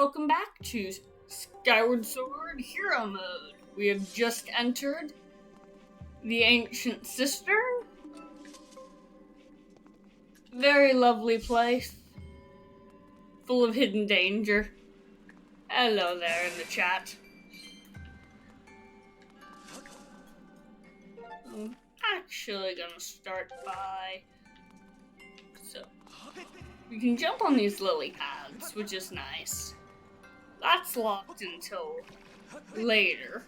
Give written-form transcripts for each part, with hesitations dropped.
welcome back to Skyward Sword Hero Mode. We have just entered the Ancient Cistern. Very lovely place, full of hidden danger. Hello there in the chat. I'm actually gonna start by... we can jump on these lily pads, which is nice. That's locked until later.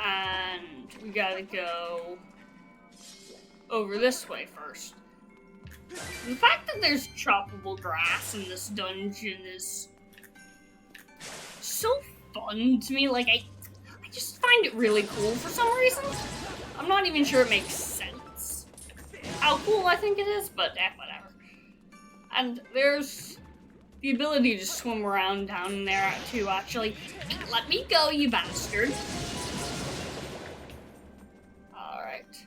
And we gotta go over this way first. The fact that there's choppable grass in this dungeon is so fun to me. Like, I just find it really cool for some reason. I'm not even sure it makes sense how cool I think it is, but whatever. And there's the ability to swim around down there too, actually. Let me go, you bastard. Alright.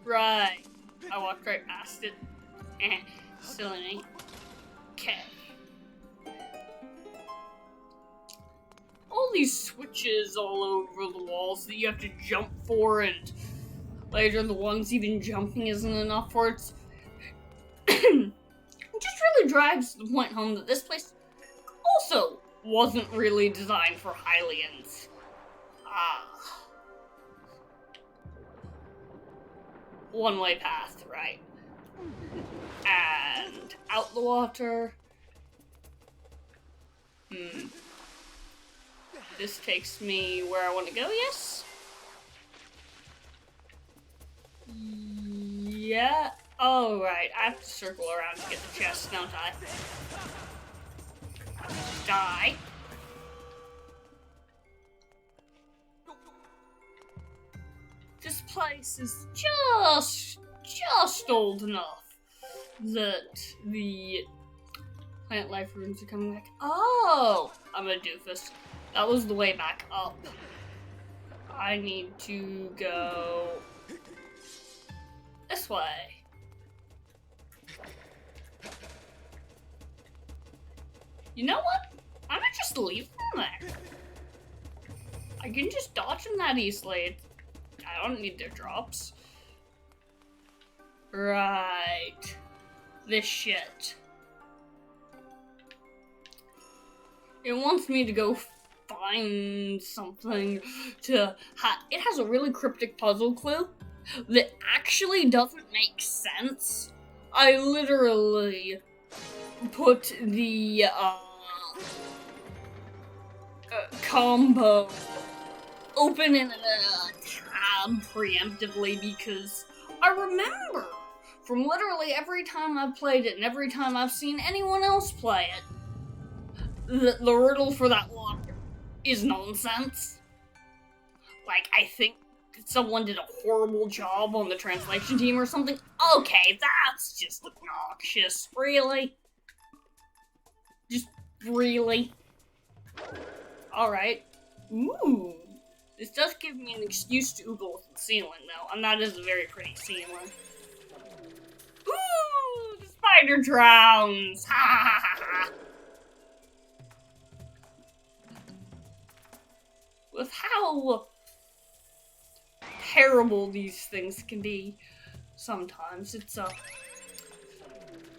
Right. I walked right past it. Still in it. Okay. All these switches all over the walls that you have to jump for, and later the ones even jumping isn't enough for it. It just really drives the point home that this place also wasn't really designed for Hylians. One-way path, right? And out the water. This takes me where I want to go, yes? Yeah. Oh, right. I have to circle around to get the chest, don't I? Die. This place is just old enough that the plant life runes are coming back. Oh! I'm a doofus. That was the way back up. I need to go this way. You know what? I might just leave them there. I can just dodge them that easily. I don't need their drops. Right. This shit. It wants me to go find something to it has a really cryptic puzzle clue that actually doesn't make sense. I literally put the combo open in a tab preemptively because I remember from literally every time I've played it and every time I've seen anyone else play it, the riddle for that one is nonsense. Like, I think someone did a horrible job on the translation team or something. Okay, that's just obnoxious. Really? Just really? Alright. Ooh. This does give me an excuse to oogle with the ceiling, though, and that is a very pretty ceiling. Ooh! The spider drowns! Ha ha ha ha! With how terrible these things can be sometimes, it's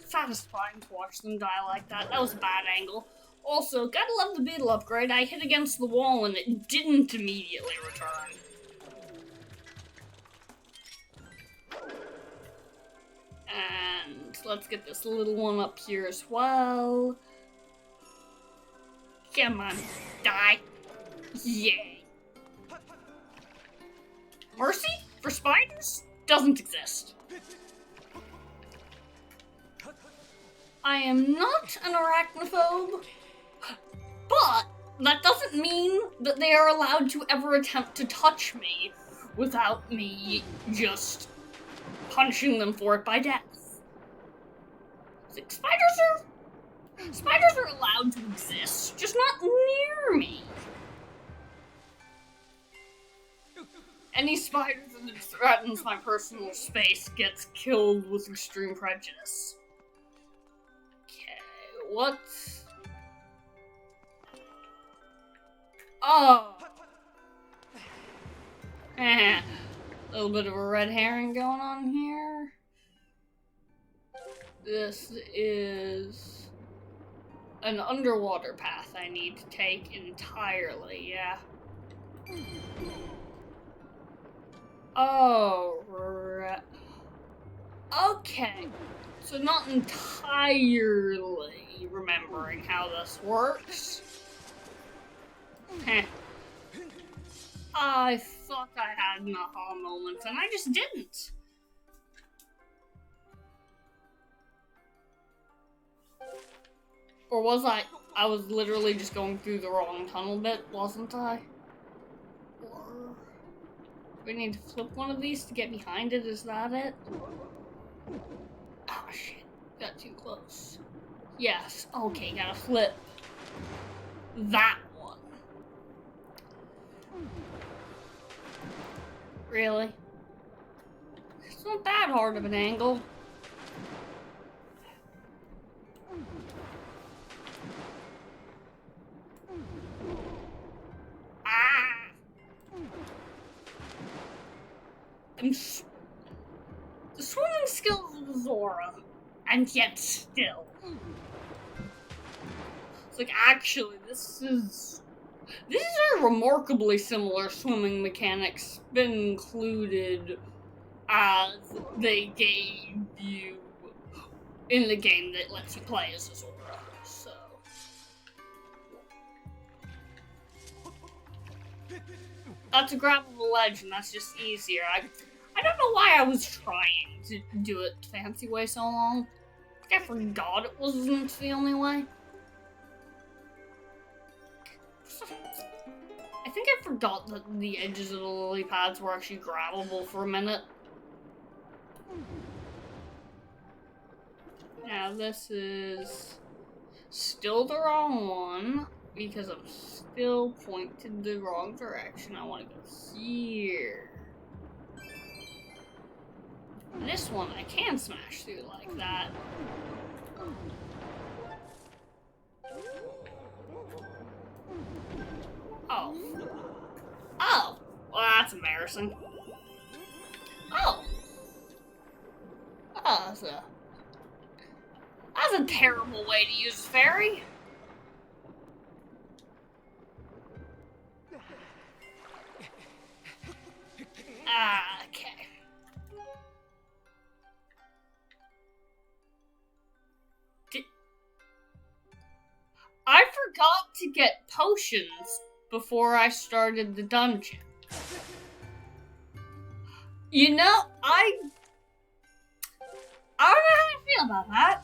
satisfying to watch them die like that. That was a bad angle. Also, gotta love the beetle upgrade. I hit against the wall and it didn't immediately return. And let's get this little one up here as well. Come on, die. Yay. Mercy for spiders doesn't exist. I am not an arachnophobe, but that doesn't mean that they are allowed to ever attempt to touch me without me just punching them for it by death. Like, spiders are allowed to exist, just not near me. Any spider that threatens my personal space gets killed with extreme prejudice. Okay, what? Oh! A little bit of a red herring going on here. This is an underwater path I need to take entirely, yeah. Oh, right. Okay. So not entirely remembering how this works. Heh. I thought I had an aha moment, and I just didn't. Or was I? I was literally just going through the wrong tunnel bit, wasn't I? Or we need to flip one of these to get behind it, is that it? Oh shit, got too close. Yes, okay, gotta flip that one. Really? It's not that hard of an angle. Ah! The swimming skills of Zora, and yet still. It's like, actually, these are remarkably similar swimming mechanics been included as they gave you in the game that lets you play as a Zora, so. That's a grabbable ledge, and that's just easier. I don't know why I was trying to do it the fancy way so long. I forgot it wasn't the only way. I think I forgot that the edges of the lily pads were actually grabbable for a minute. Now this is still the wrong one, because I'm still pointed the wrong direction. I want to go here. This one I can smash through like that. Oh. Oh! Well, that's embarrassing. Oh! Oh, that's a terrible way to use a fairy. Okay. I forgot to get potions before I started the dungeon. You know, I don't know how I feel about that.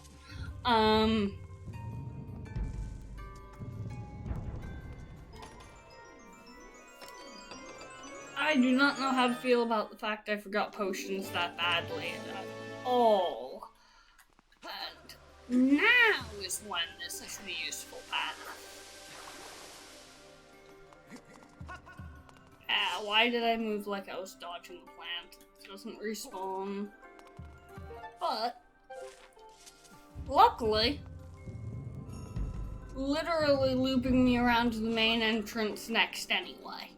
I do not know how to feel about the fact I forgot potions that badly at all. And now is when this is the useful path. Why did I move like I was dodging the plant? It doesn't respawn. But luckily, literally looping me around to the main entrance next anyway.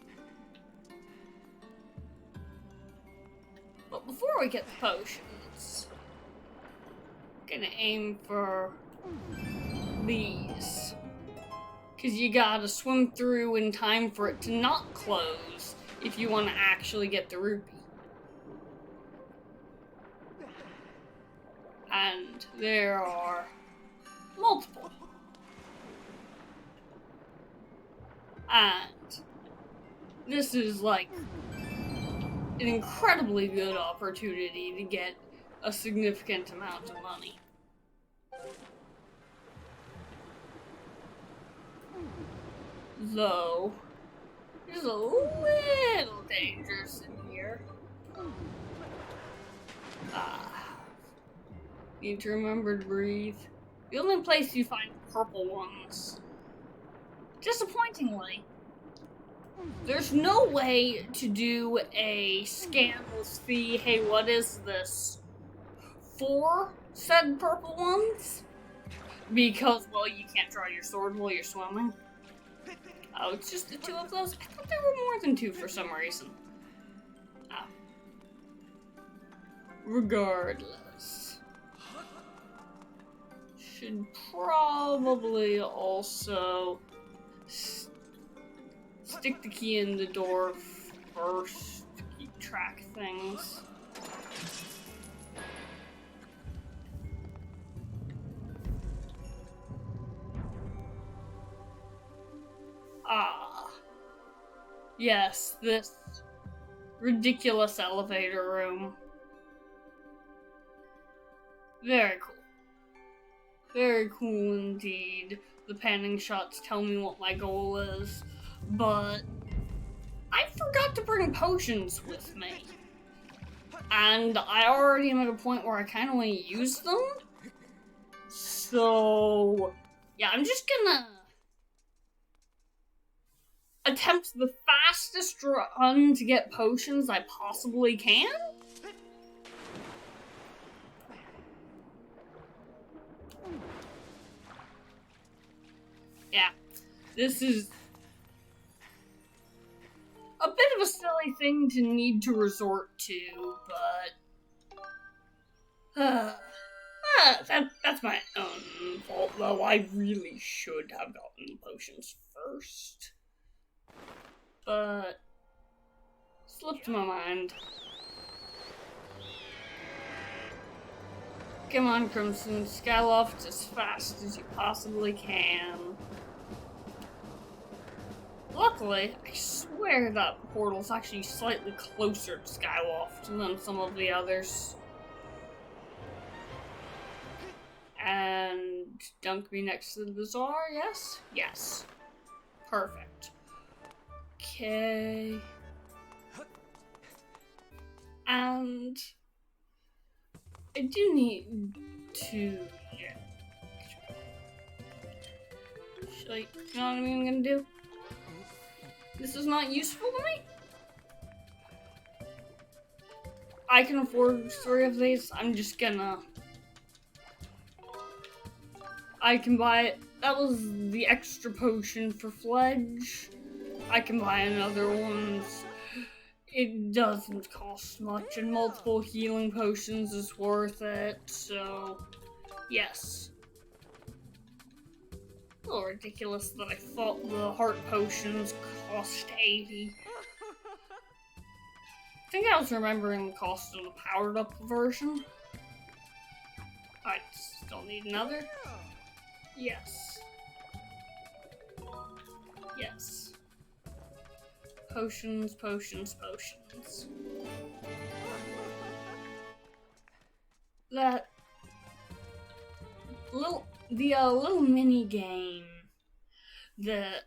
But before we get the potions, I'm gonna aim for these. Because you gotta swim through in time for it to not close if you want to actually get the rupee. And there are multiple. And this is like an incredibly good opportunity to get a significant amount of money. Though, it's a little dangerous in here. Need to remember to breathe. The only place you find purple ones, disappointingly, There's no way to do a scandalous fee, hey, what is this, for said purple ones? Because, well, you can't draw your sword while you're swimming. Oh, it's just the 2 of those? I thought there were more than 2 for some reason. Oh. Regardless. Should probably also stick the key in the door first to keep track of things. Ah. Yes, this ridiculous elevator room. Very cool. Very cool indeed. The panning shots tell me what my goal is, but I forgot to bring potions with me. And I already am at a point where I kind of want to use them. So, yeah, I'm just gonna attempt the fastest run to get potions I possibly can. Yeah, this is a bit of a silly thing to need to resort to, but that's my own fault, though. I really should have gotten the potions first. But slipped my mind. Come on, Crimson, Skyloft as fast as you possibly can. Luckily, I swear that portal's actually slightly closer to Skyloft than some of the others. And dunk me next to the bazaar, yes? Yes. Perfect. Okay. And I do need to... You know what I'm gonna do? This is not useful to me? I can afford 3 of these. I'm just gonna... I can buy it. That was the extra potion for Fledge. I can buy another one. It doesn't cost much, and multiple healing potions is worth it, so yes. A little ridiculous that I thought the heart potions cost 80. I think I was remembering the cost of the powered up version. I still need another. Yes. Yes. Potions, potions, potions. That little mini game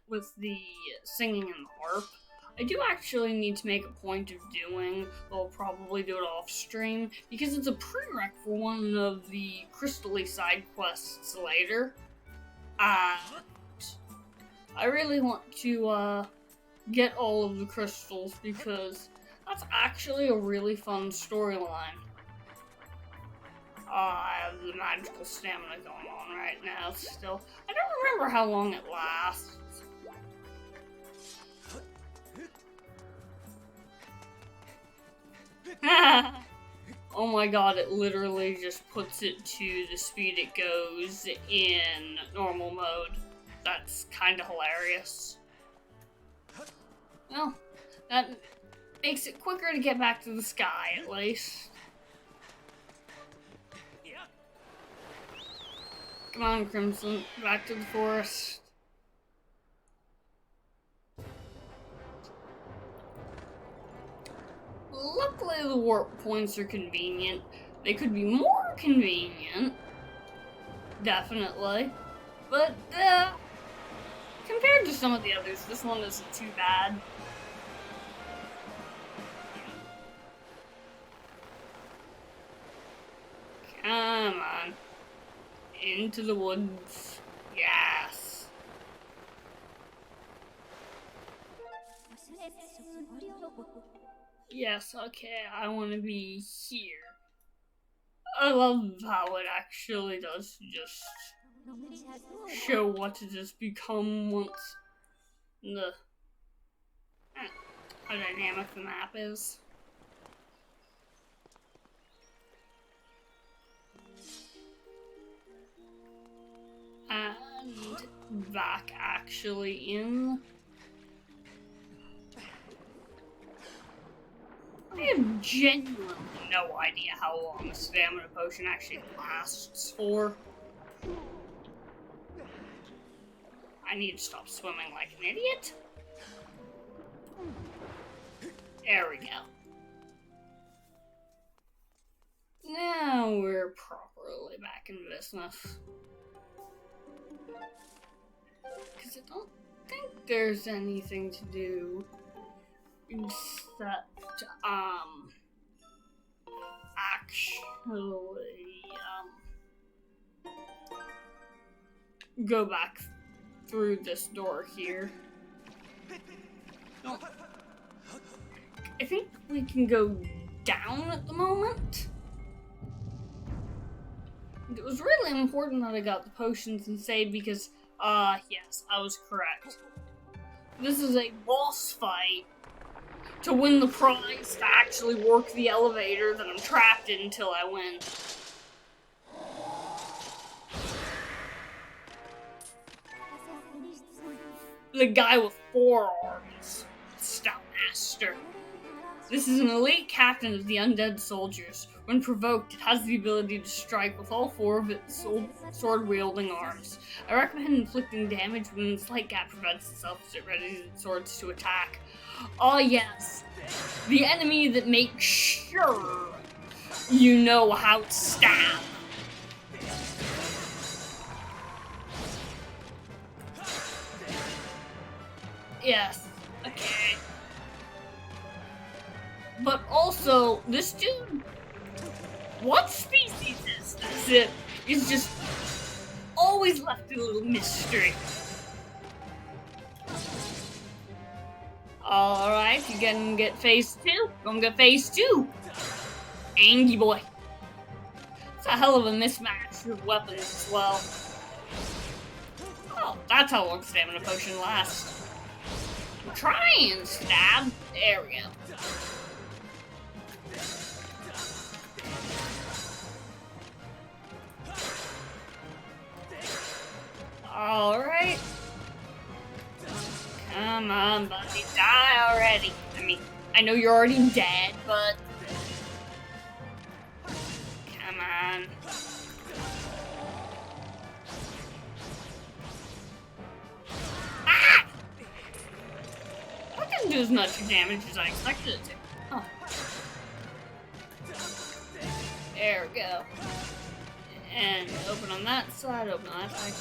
with the singing and the harp, I do actually need to make a point of doing. I'll probably do it off stream because it's a prereq for one of the crystally side quests later. I really want to get all of the crystals because that's actually a really fun storyline. I have the magical stamina going on right now still. I don't remember how long it lasts. Oh my god, it literally just puts it to the speed it goes in normal mode. That's kind of hilarious. Well, that makes it quicker to get back to the sky, at least. Come on, Crimson, back to the forest. Luckily, the warp points are convenient. They could be more convenient, definitely, but compared to some of the others, this one isn't too bad. Come on. Into the woods. Yes. Yes, okay, I want to be here. I love how it actually does just show what it has become once the how dynamic the map is. And back actually in. I have genuinely no idea how long a stamina potion actually lasts for. I need to stop swimming like an idiot. There we go. Now we're properly back in business. Because I don't think there's anything to do except, actually, go back through this door here. I think we can go down at the moment. It was really important that I got the potions and saved because, yes, I was correct. This is a boss fight to win the prize to actually work the elevator that I'm trapped in until I win. The guy with 4 arms, Stout Master. This is an elite captain of the undead soldiers. When provoked, it has the ability to strike with all 4 of its sword-wielding arms. I recommend inflicting damage when the slight gap prevents itself as it readies its swords to attack. Oh yes, the enemy that makes sure you know how to stab. Yes, okay. But also, this dude, what species is this? It is just always left a little mystery. Alright, you gonna get phase 2? Gonna get phase 2. Angie boy. It's a hell of a mismatch with weapons as well. Oh, that's how long stamina potion lasts. Try and stab. There we go. Alright. Come on, buddy. Die already. I mean, I know you're already dead, but... Come on. Ah! That didn't do as much damage as I expected it to. Oh. There we go. And open on that side, open on that side.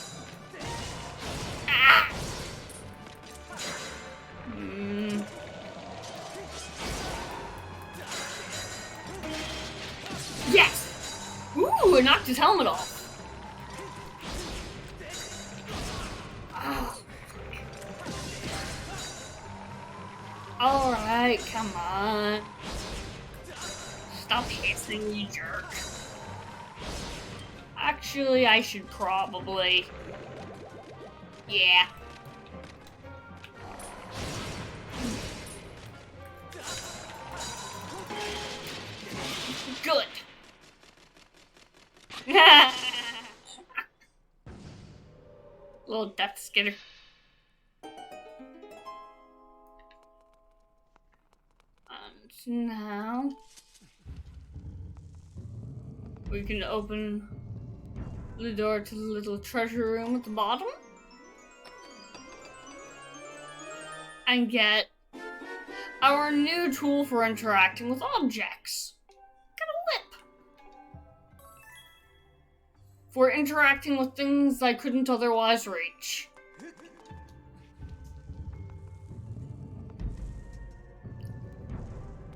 Ah! Yes! Ooh, it knocked his helmet off. Oh. Alright, come on. Stop hissing, you jerk. Actually, I should probably... Yeah. Good. Little death skitter. And now we can open the door to the little treasure room at the bottom and get our new tool for interacting with objects. Got a whip. For interacting with things I couldn't otherwise reach.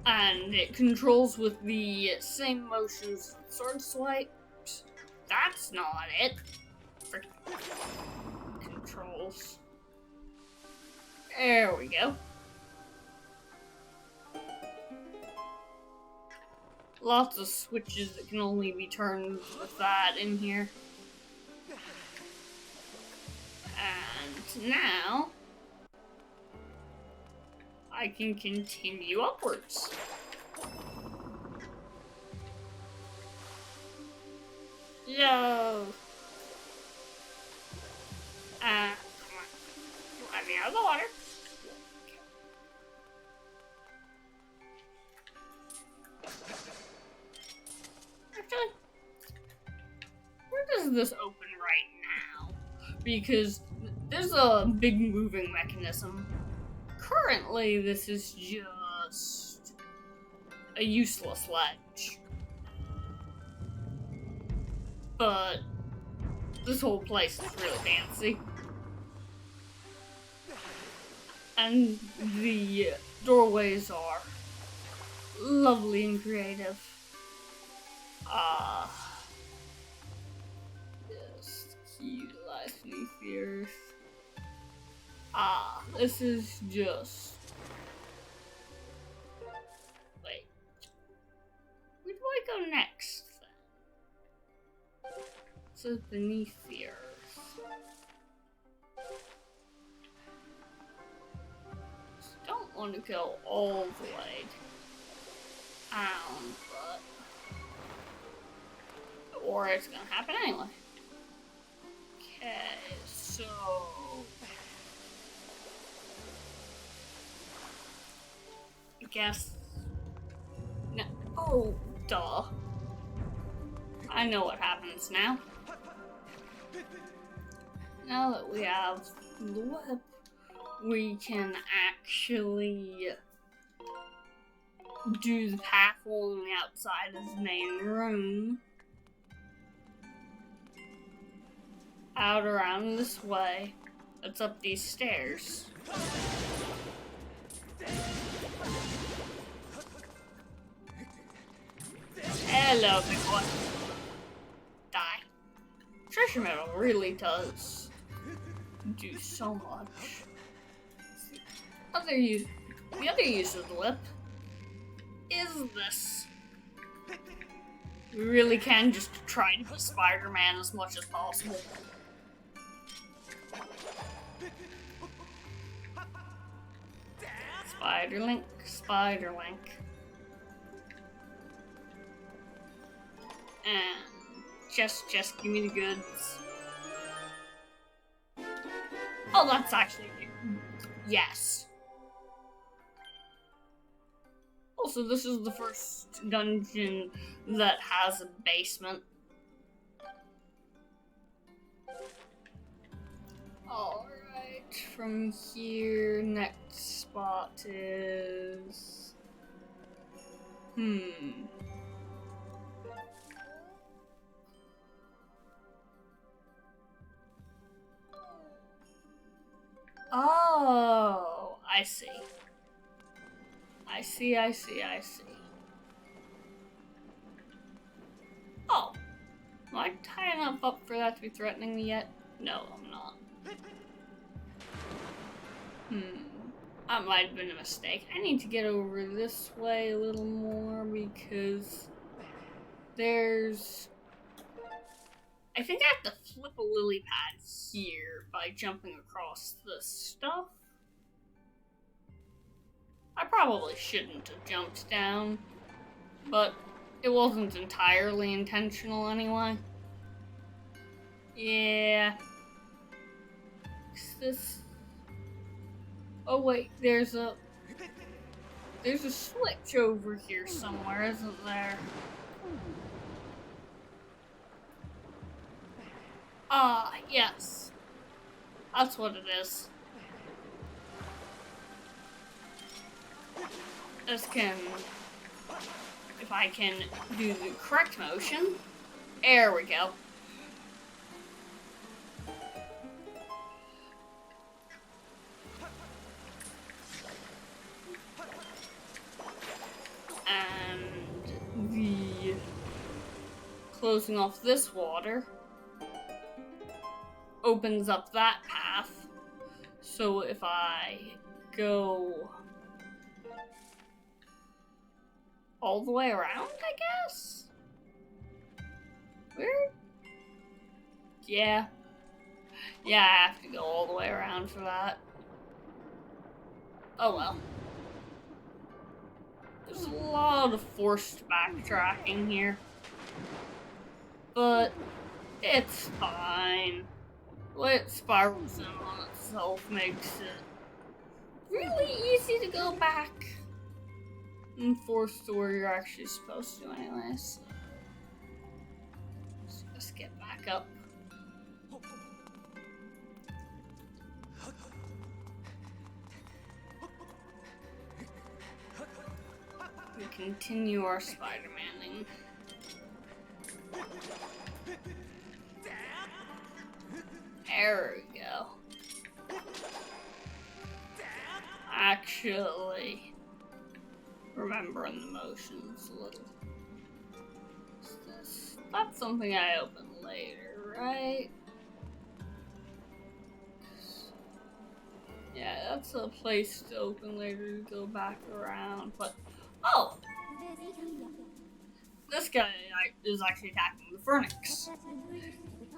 And it controls with the same motions as sword swipes. That's not it. Controls. There we go. Lots of switches that can only be turned with that in here. And now I can continue upwards. Yo! Come on. Let me out of the water. Actually, where does this open right now? Because there's a big moving mechanism. Currently, this is just a useless ledge. But this whole place is really fancy. And the doorways are lovely and creative. Just cute, lively fears. This is just... Wait. Where do I go next, then? So beneath the earth. Just don't want to go all the way down, but... Or it's gonna happen anyway. Okay, so... I guess... No. Oh, duh. I know what happens now. Now that we have the whip, we can actually do the path along the outside of the main room. Out around this way. It's up these stairs. Hello, big boy. Die. Treasure metal really does do so much. The other use of the whip is this. We really can just try to be Spider-Man as much as possible. Spider-Link, Spider-Link. And just give me the goods. Oh, that's actually yes. Also, this is the first dungeon that has a basement. Alright, from here, next spot is... Oh, I see. I see. Oh, am I high enough up for that to be threatening me yet? No, I'm not. That might have been a mistake. I need to get over this way a little more because there's... I think I have to flip a lily pad here by jumping across this stuff. I probably shouldn't have jumped down, but it wasn't entirely intentional anyway. Yeah. This... Oh wait, there's a switch over here somewhere, isn't there? Yes. That's what it is. If I can do the correct motion, there we go. And the closing off this water opens up that path. So if I go all the way around, I guess? Weird. Yeah. Yeah, I have to go all the way around for that. Oh well. There's a lot of forced backtracking here. But it's fine. The way it spirals in on itself makes it really easy to go back and force to where you're actually supposed to anyways. So let's get back up. We continue our Spider-Manning. There we go. Actually, remembering the motions a little. What's this? That's something I open later, right? Yeah, that's a place to open later to go back around, but oh! This guy is actually attacking the Phoenix.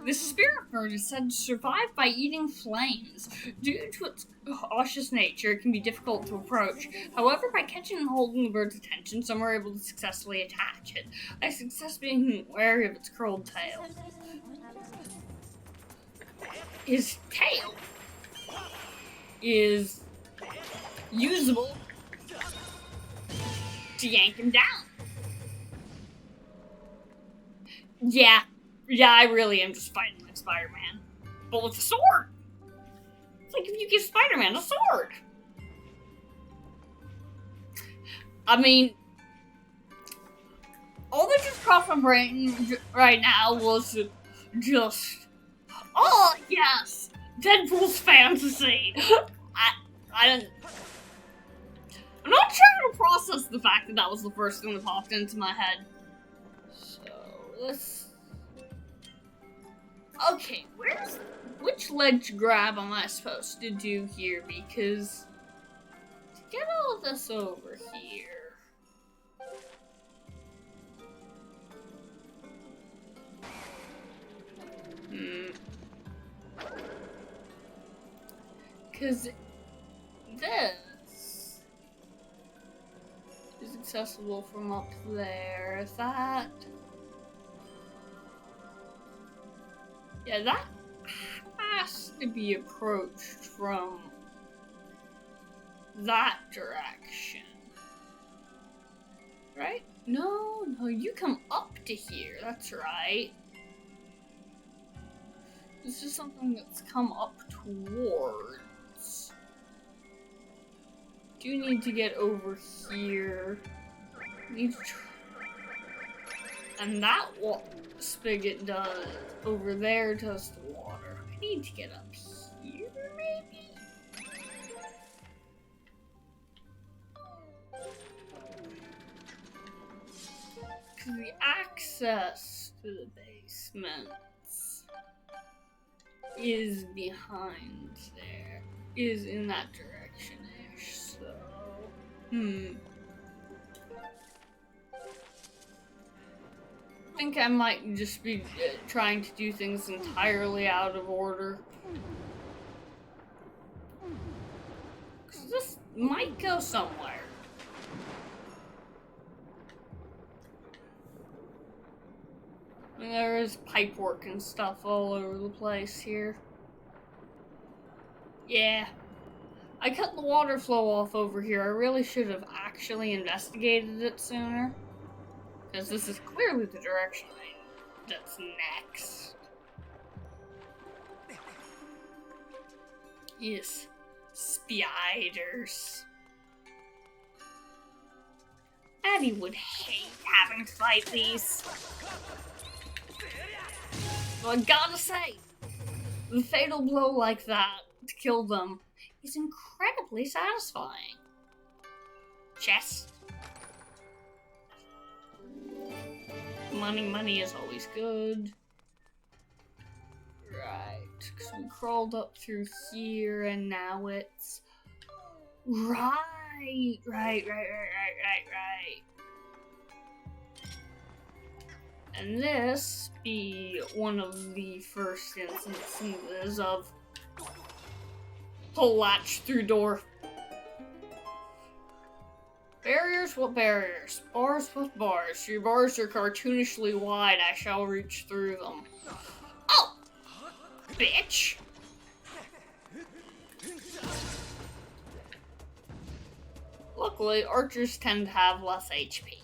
This spirit bird is said to survive by eating flames. Due to its cautious nature, it can be difficult to approach. However, by catching and holding the bird's attention, some are able to successfully attach it, by success being wary of its curled tail. His tail is usable to yank him down. Yeah, I really am just fighting like Spider-Man, but with a sword. It's like if you give Spider-Man a sword. I mean, all that just crossed my brain right now was just, oh yes, Deadpool's fantasy. I'm not sure how to process the fact that that was the first thing that popped into my head. So let's. Okay, which ledge grab am I supposed to do here? Because to get all of this over here. Because this is accessible from up there. Is that? Yeah, that has to be approached from that direction. Right? No, you come up to here. That's right. This is something that's come up towards. Do need to get over here. Need to and that spigot does over there does the water. I need to get up here, maybe? Because the access to the basements is behind there. Is in that direction-ish, so... I think I might just be trying to do things entirely out of order. Because this might go somewhere. I mean, there is pipework and stuff all over the place here. Yeah. I cut the water flow off over here. I really should have actually investigated it sooner. Because this is clearly the direction that's next. Yes. Spiders. Abby would hate having to fight these. So I gotta say, the fatal blow like that to kill them is incredibly satisfying. Chest. Money is always good. Right, because we crawled up through here and now it's... Right. And this be one of the first instances of pull latch through door. Barriers? What barriers? Bars? What bars? Your bars are cartoonishly wide. I shall reach through them. Oh! Bitch! Luckily, archers tend to have less HP.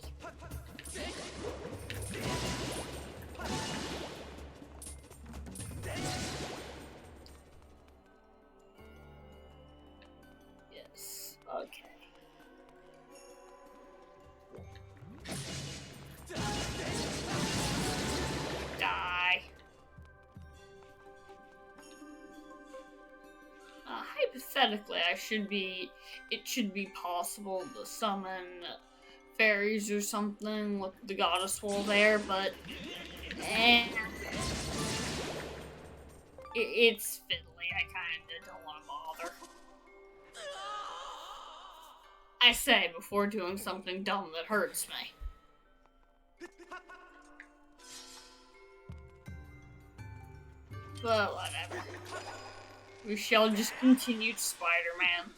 Yes, okay. Die. Hypothetically, it should be possible to summon fairies or something with the goddess wall there, but it's fiddly. I kinda don't want to bother. I say before doing something dumb that hurts me. But whatever. We shall just continue to Spider-Man.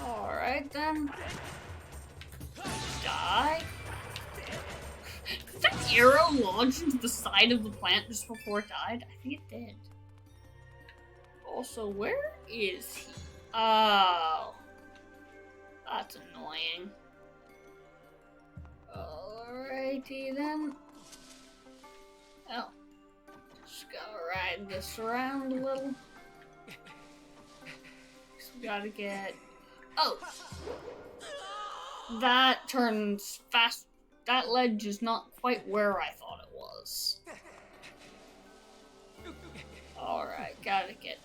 Alright then. Die. Did that arrow lodge into the side of the plant just before it died? I think it did. Also, where is he? Oh. That's annoying. Alrighty then. Oh. Just gotta ride this around a little. So we gotta get... Oh! That turns fast. That ledge is not quite where I thought it was. Alright, gotta get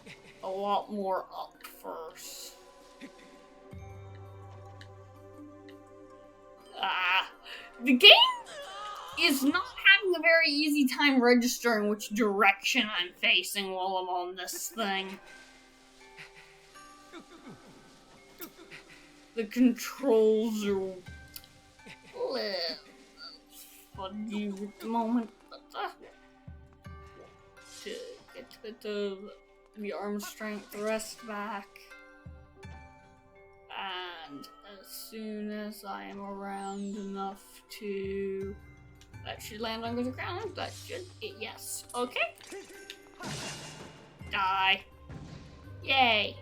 a lot more up first. The game is not having a very easy time registering which direction I'm facing while I'm on this thing. The controls are a little fudgy at the moment, but to get a bit of the arm strength rest back. And as soon as I am around enough to... That should land on the ground. That should... Yes. Okay. Die. Yay.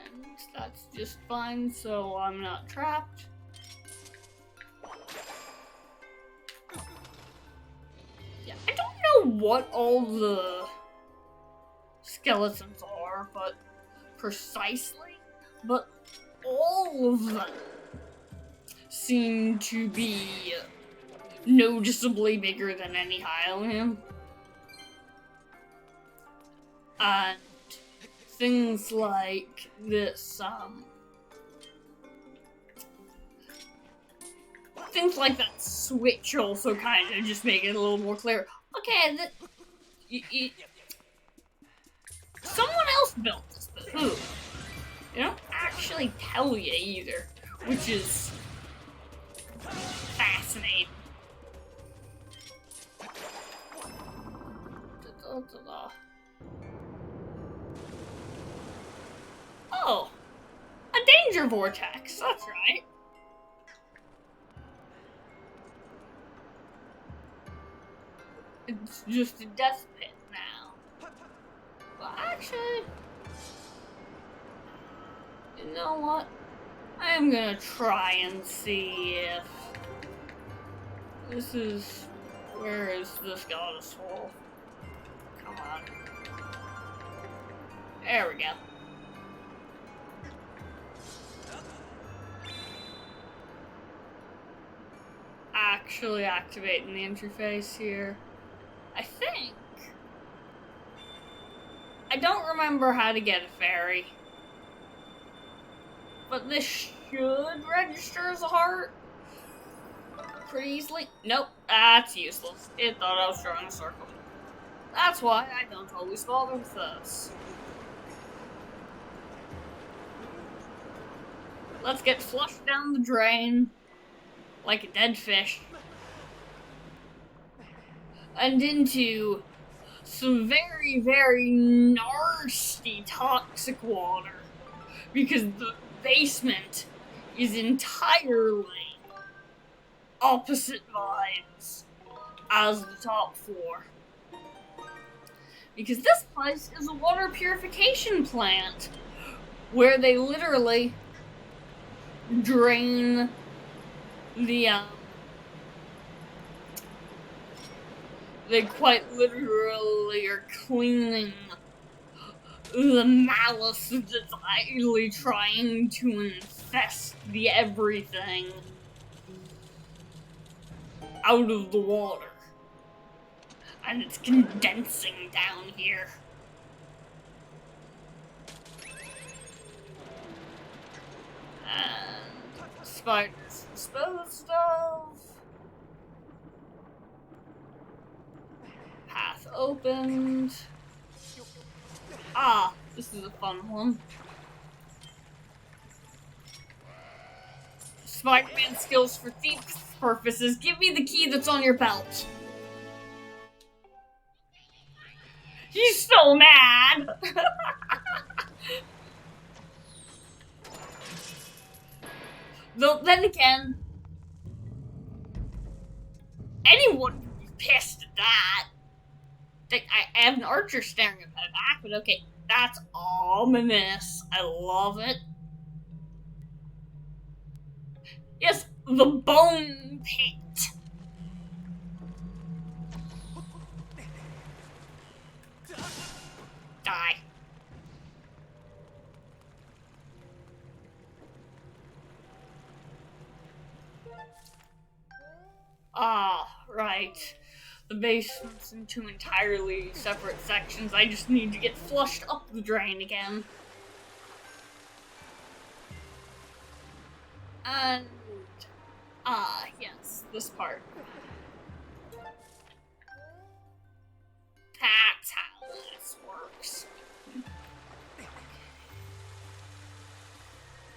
And that's just fine, so I'm not trapped. Yeah, I don't know what all the skeletons are, but precisely, but all of them seem to be noticeably bigger than any Hyrule. And things like this, things like that switch also kind of just make it a little more clear. Okay, someone else built this, but who? They don't actually tell you either, which is fascinating. Oh, a danger vortex, that's right. It's just a death pit now. Well, actually, you know what? I am gonna try and see if this is... Where is this goddess hole? Come on. There we go. Actually activating the interface here. I think... I don't remember how to get a fairy. But this should register as a heart pretty easily. Nope, that's useless. It thought I was drawing a circle. That's why I don't always bother with this. Let's get flushed down the drain like a dead fish and into some very, very nasty toxic water, because the basement is entirely opposite vibes as the top floor. Because this place is a water purification plant where they literally drain the, they quite literally are cleaning the Malice that's actually trying to infest the everything out of the water. And it's condensing down here. And spiders disposed of. Path opened. Ah, this is a fun one. Spider-Man skills for thief purposes. Give me the key that's on your belt. He's so mad! Though, then again, anyone would be pissed at that. I have an archer staring at my back, but okay, that's ominous. I love it. Yes, the bone pit. Die. Ah, right. The basement's in two entirely separate sections. I just need to get flushed up the drain again. And yes, this part. That's how this works.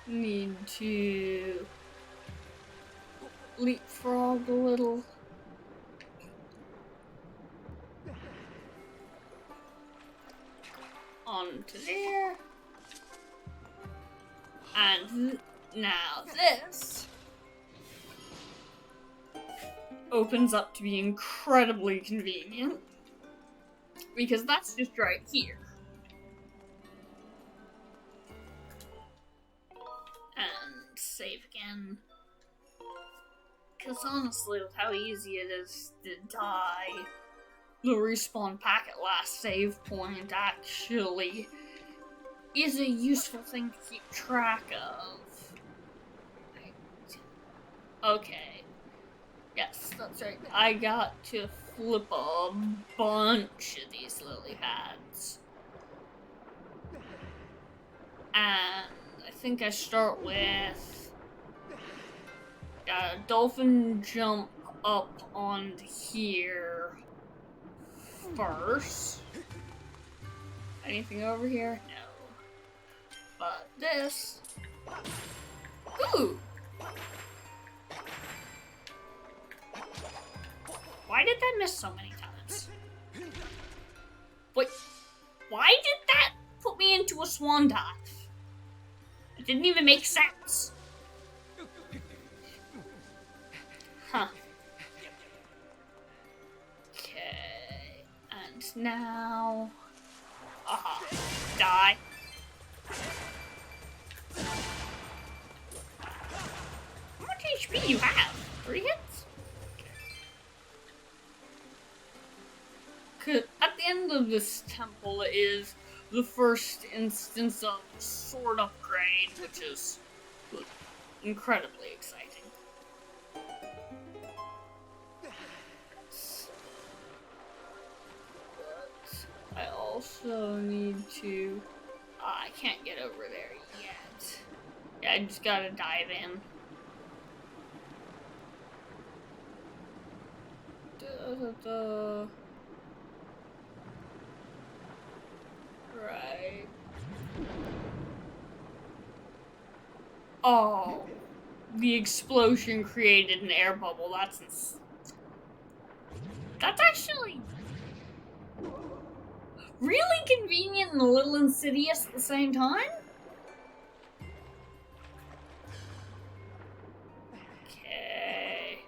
Need to leapfrog a little. Onto there. And now this opens up to be incredibly convenient, because that's just right here. And save again. Because honestly, with how easy it is to die, the respawn pack at last save point actually is a useful thing to keep track of. Okay. Yes, that's right. I got to flip a bunch of these lily pads. And I think I start with a dolphin jump up onto here first. Anything over here? No. But this. Ooh! Why did that miss so many times? Wait, why did that put me into a swan dive? It didn't even make sense. Huh. Okay, and now... Aha, die. How much HP you have? 3 hits? At the end of this temple is the first instance of sword upgrade, which is incredibly exciting. But I also need to... I can't get over there yet. Yeah, I just gotta dive in. Da-da-da. Right. Oh, the explosion created an air bubble. That's actually really convenient and a little insidious at the same time. Okay.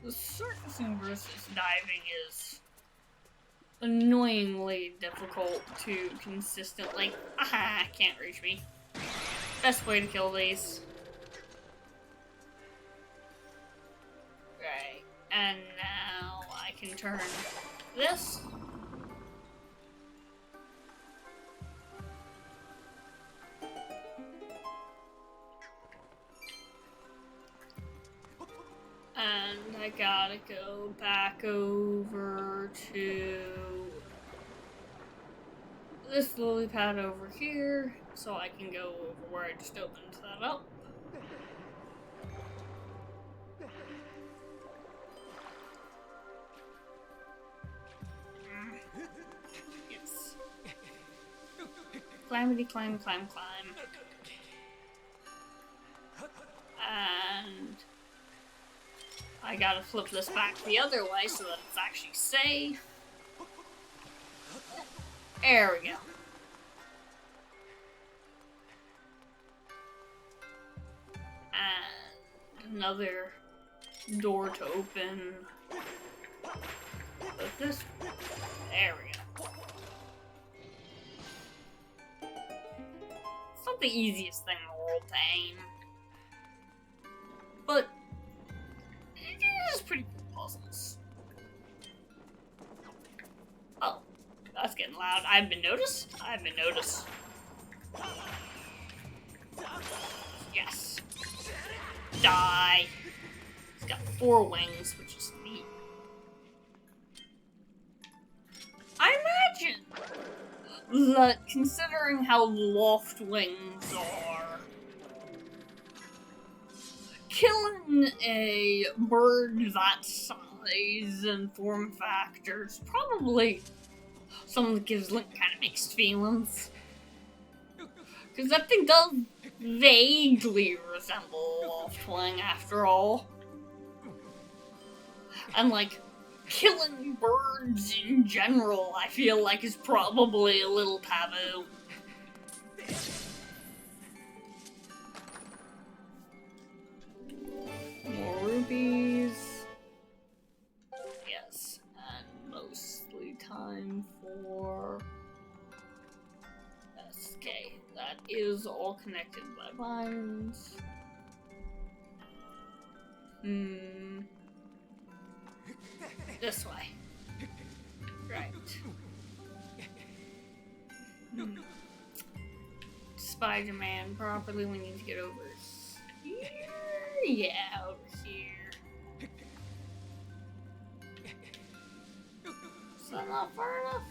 The surfacing versus diving is annoyingly difficult to consistently. Aha, can't reach me. Best way to kill these. Right. And now I can turn this. And I gotta go back over to this lily pad over here so I can go over where I just opened that up. Yes. Climbity climb, climb, climb. And I gotta flip this back the other way so that it's actually safe. There we go. And another door to open. But this, there we go. It's not the easiest thing in the world to aim. But it is pretty cool puzzles. Oh, that's getting loud. I've been noticed. I've been noticed. Yes. Die. He's got 4 wings, which is neat. I imagine that considering how loft wings are, killing a bird that size and form factor is probably something that gives Link kind of mixed feelings. Because that thing does vaguely resemble Loftwing after all. And like, killing birds in general, I feel like is probably a little taboo. More rubies. Yes, and mostly time for... Okay, that is all connected by vines. This way. Right. Spider-Man properly, we need to get over here. Yeah, over here. Is that not far enough?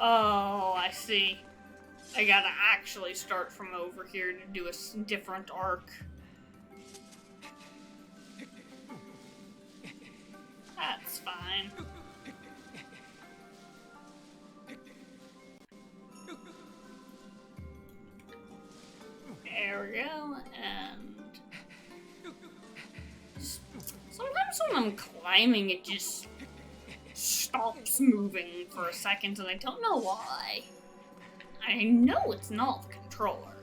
Oh, I see. I gotta actually start from over here to do a different arc. That's fine. There we go, and... Sometimes when I'm climbing, it just stops moving for a second, and I don't know why. I know it's not the controller,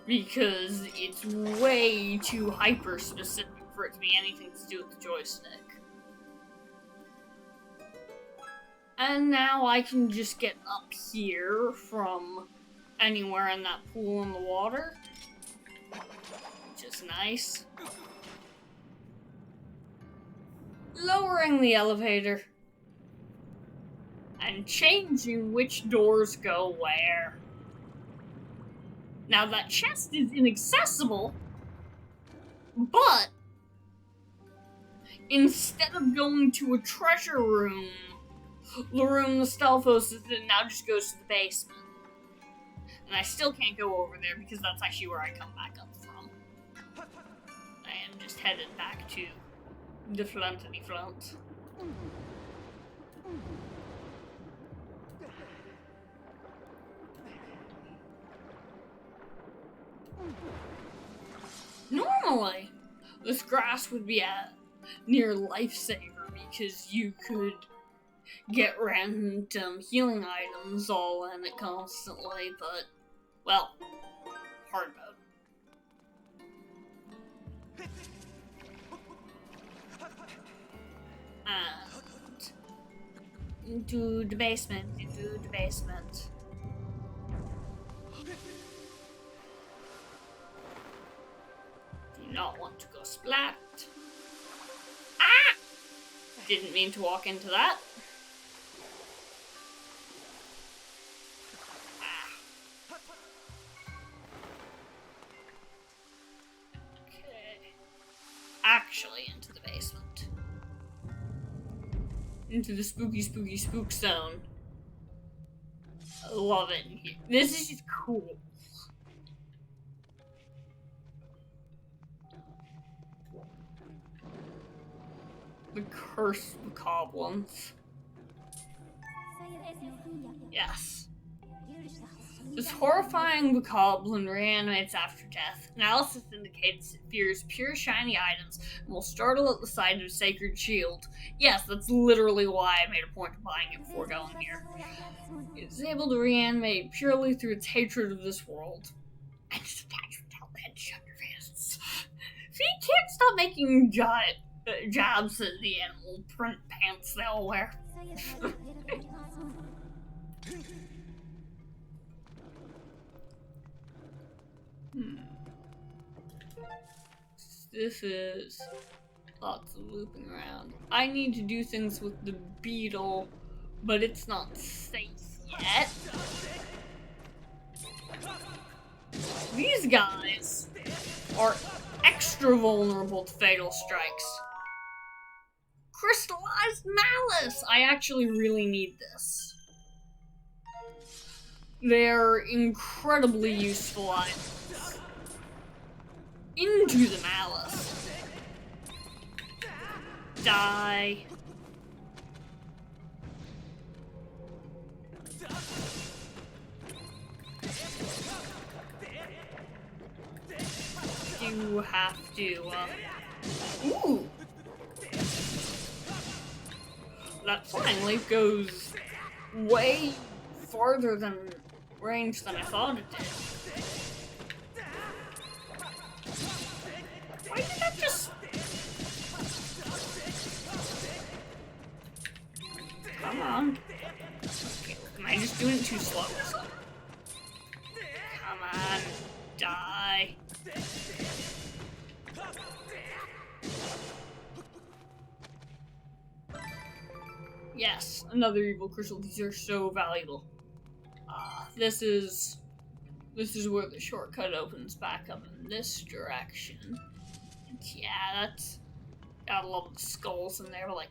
because it's way too hyper-specific for it to be anything to do with the joystick. And now I can just get up here from anywhere in that pool in the water, which is nice. Lowering the elevator and changing which doors go where. Now that chest is inaccessible, but instead of going to a treasure room, the room the Stelphos is in now just goes to the basement. And I still can't go over there because that's actually where I come back up from. I am just headed back to the Fluntity Flunt. Normally, this grass would be a near lifesaver because you could get random healing items all in it constantly, but, well, hard mode. And into the basement, Do not want to go splat. Ah! Didn't mean to walk into that. Actually into the basement. Into the spooky spook zone. I love it in here. This is just cool. The cursed bokoblins. Yes. This horrifying bokoblin reanimates after death. Analysis indicates it fears pure shiny items and will startle at the sight of a sacred shield. Yes, that's literally why I made a point of buying it before going here. It is able to reanimate purely through its hatred of this world. And its attachment to edge under fists. So you can't stop making jabs at the animal print pants they'll wear. This is lots of looping around. I need to do things with the beetle, but it's not safe yet. These guys are extra vulnerable to fatal strikes. Crystallized Malice! I actually really need this. They're incredibly useful items. Into the Malice. Die. You have to, ooh! That flying leap goes way farther than range than I thought it did. Why did that just... Come on. Okay, am I just doing it too slow? Come on. Die. Yes, another evil crystal. These are so valuable. This is where the shortcut opens back up in this direction. And yeah, that's... Gotta love the skulls in there, like...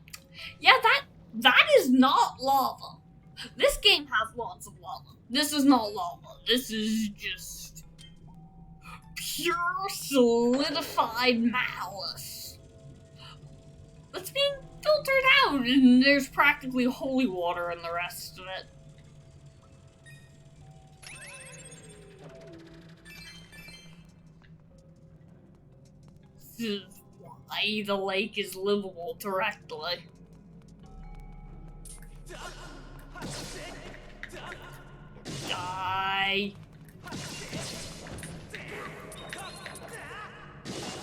Yeah, that is not lava. This game has lots of lava. This is not lava. This is just... pure solidified malice. That's being filtered out, and there's practically holy water in the rest of it. This is why the lake is livable directly. Die.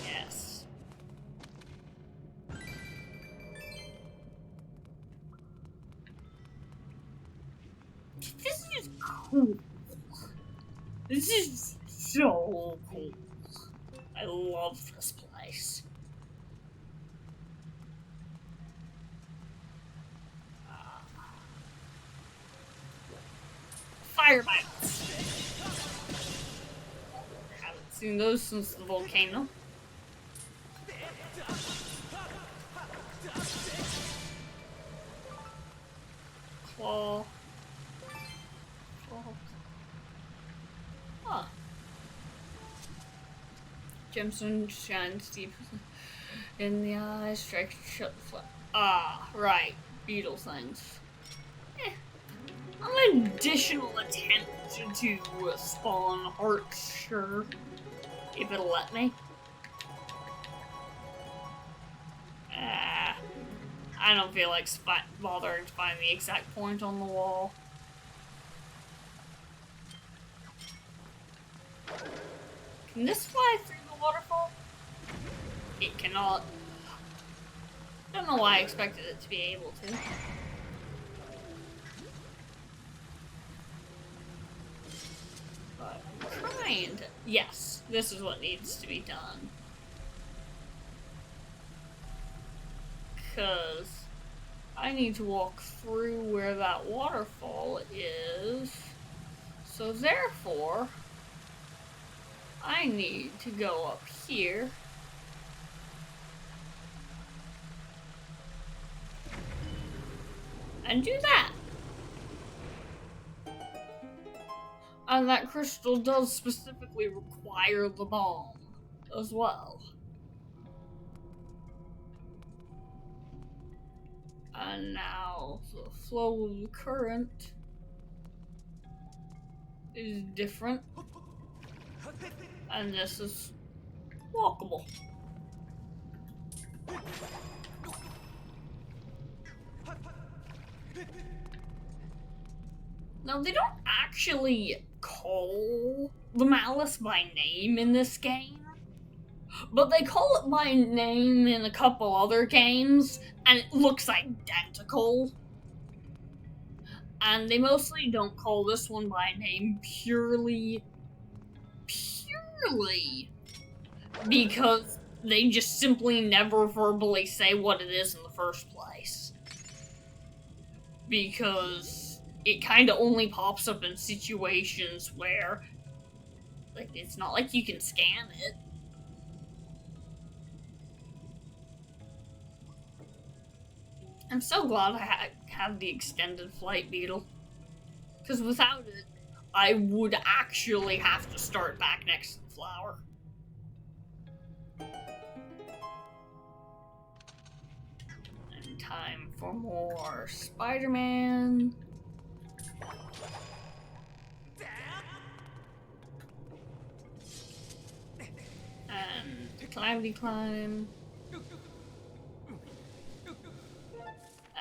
Yes. This is cool. This is so cool. I love this place. Fire bites. Haven't seen those since the volcano. Claw. Huh. Gemstone shines deep in the eyes, strikes shut the flap. Ah, right. Beetle things. An additional attempt to spawn hearts, sure. If it'll let me. I don't feel like bothering to find the exact point on the wall. Can this fly through the waterfall? It cannot. Don't know why I expected it to be able to. But I'm trying to. Yes, this is what needs to be done. Because I need to walk through where that waterfall is. So therefore, I need to go up here. And do that. And that crystal does specifically require the bomb as well. And now the flow of the current is different. And this is walkable. Now, they don't actually call the Malice by name in this game, but they call it by name in a couple other games, and it looks identical. And they mostly don't call this one by name purely because they just simply never verbally say what it is in the first place. Because it kind of only pops up in situations where, like, it's not like you can scan it. I'm so glad I had the extended flight beetle. Because without it, I would actually have to start back next to the flower. And time for more Spider-Man. And Calamity Climb.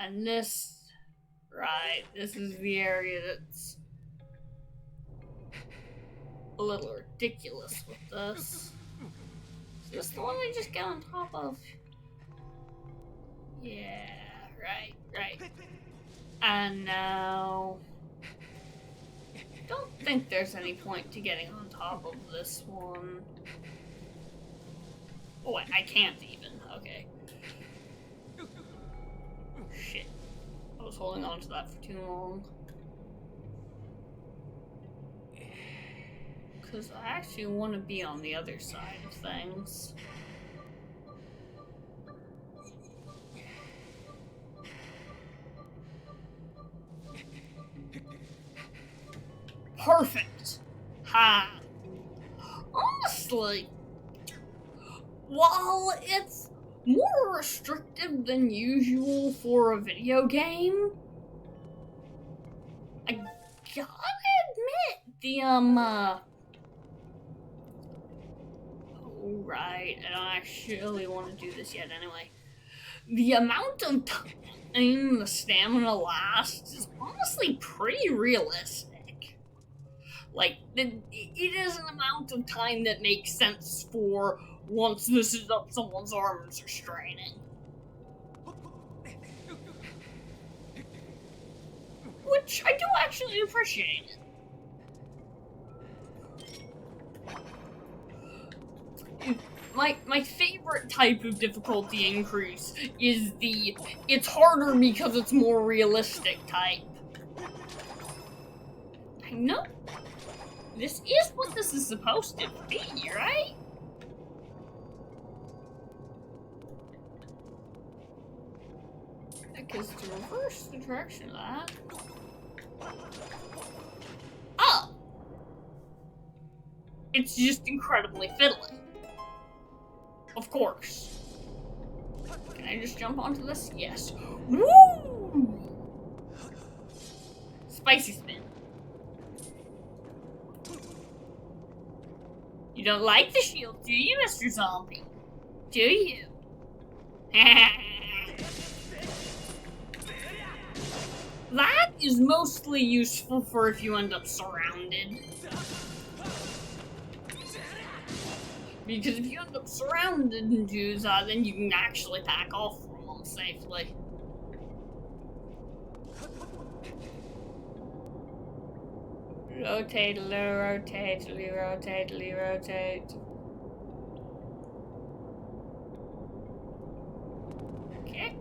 And this, right, this is the area that's a little ridiculous with this. Is this the one we just get on top of? Yeah, right. And now, don't think there's any point to getting on top of this one. Oh, I can't even, okay. Shit. I was holding on to that for too long. Because I actually want to be on the other side of things. Perfect! Ha! Honestly, while it's more restrictive than usual for a video game, I gotta admit, the, oh, right, I don't actually want to do this yet anyway. The amount of time the stamina lasts is honestly pretty realistic. Like, it is an amount of time that makes sense for once this is up, someone's arms are straining. Which I do actually appreciate. My favorite type of difficulty increase is the it's harder because it's more realistic type. I know. This is what this is supposed to be, right? Because to reverse the direction of that... Oh! It's just incredibly fiddly. Of course. Can I just jump onto this? Yes. Woo! Spicy spin. You don't like the shield, do you, Mr. Zombie? Do you? That is mostly useful for if you end up surrounded. Because if you end up surrounded and do that, then you can actually back off from them safely. Rotate, rotate, rotate, rotate. Okay.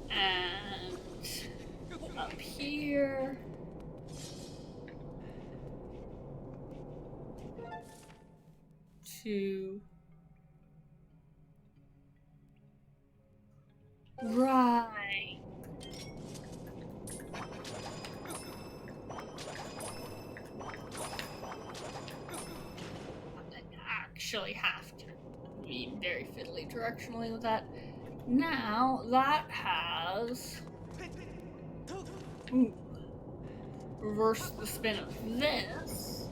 And up here. To right. I actually have to be very fiddly directionally with that. Now that has reverse the spin of this,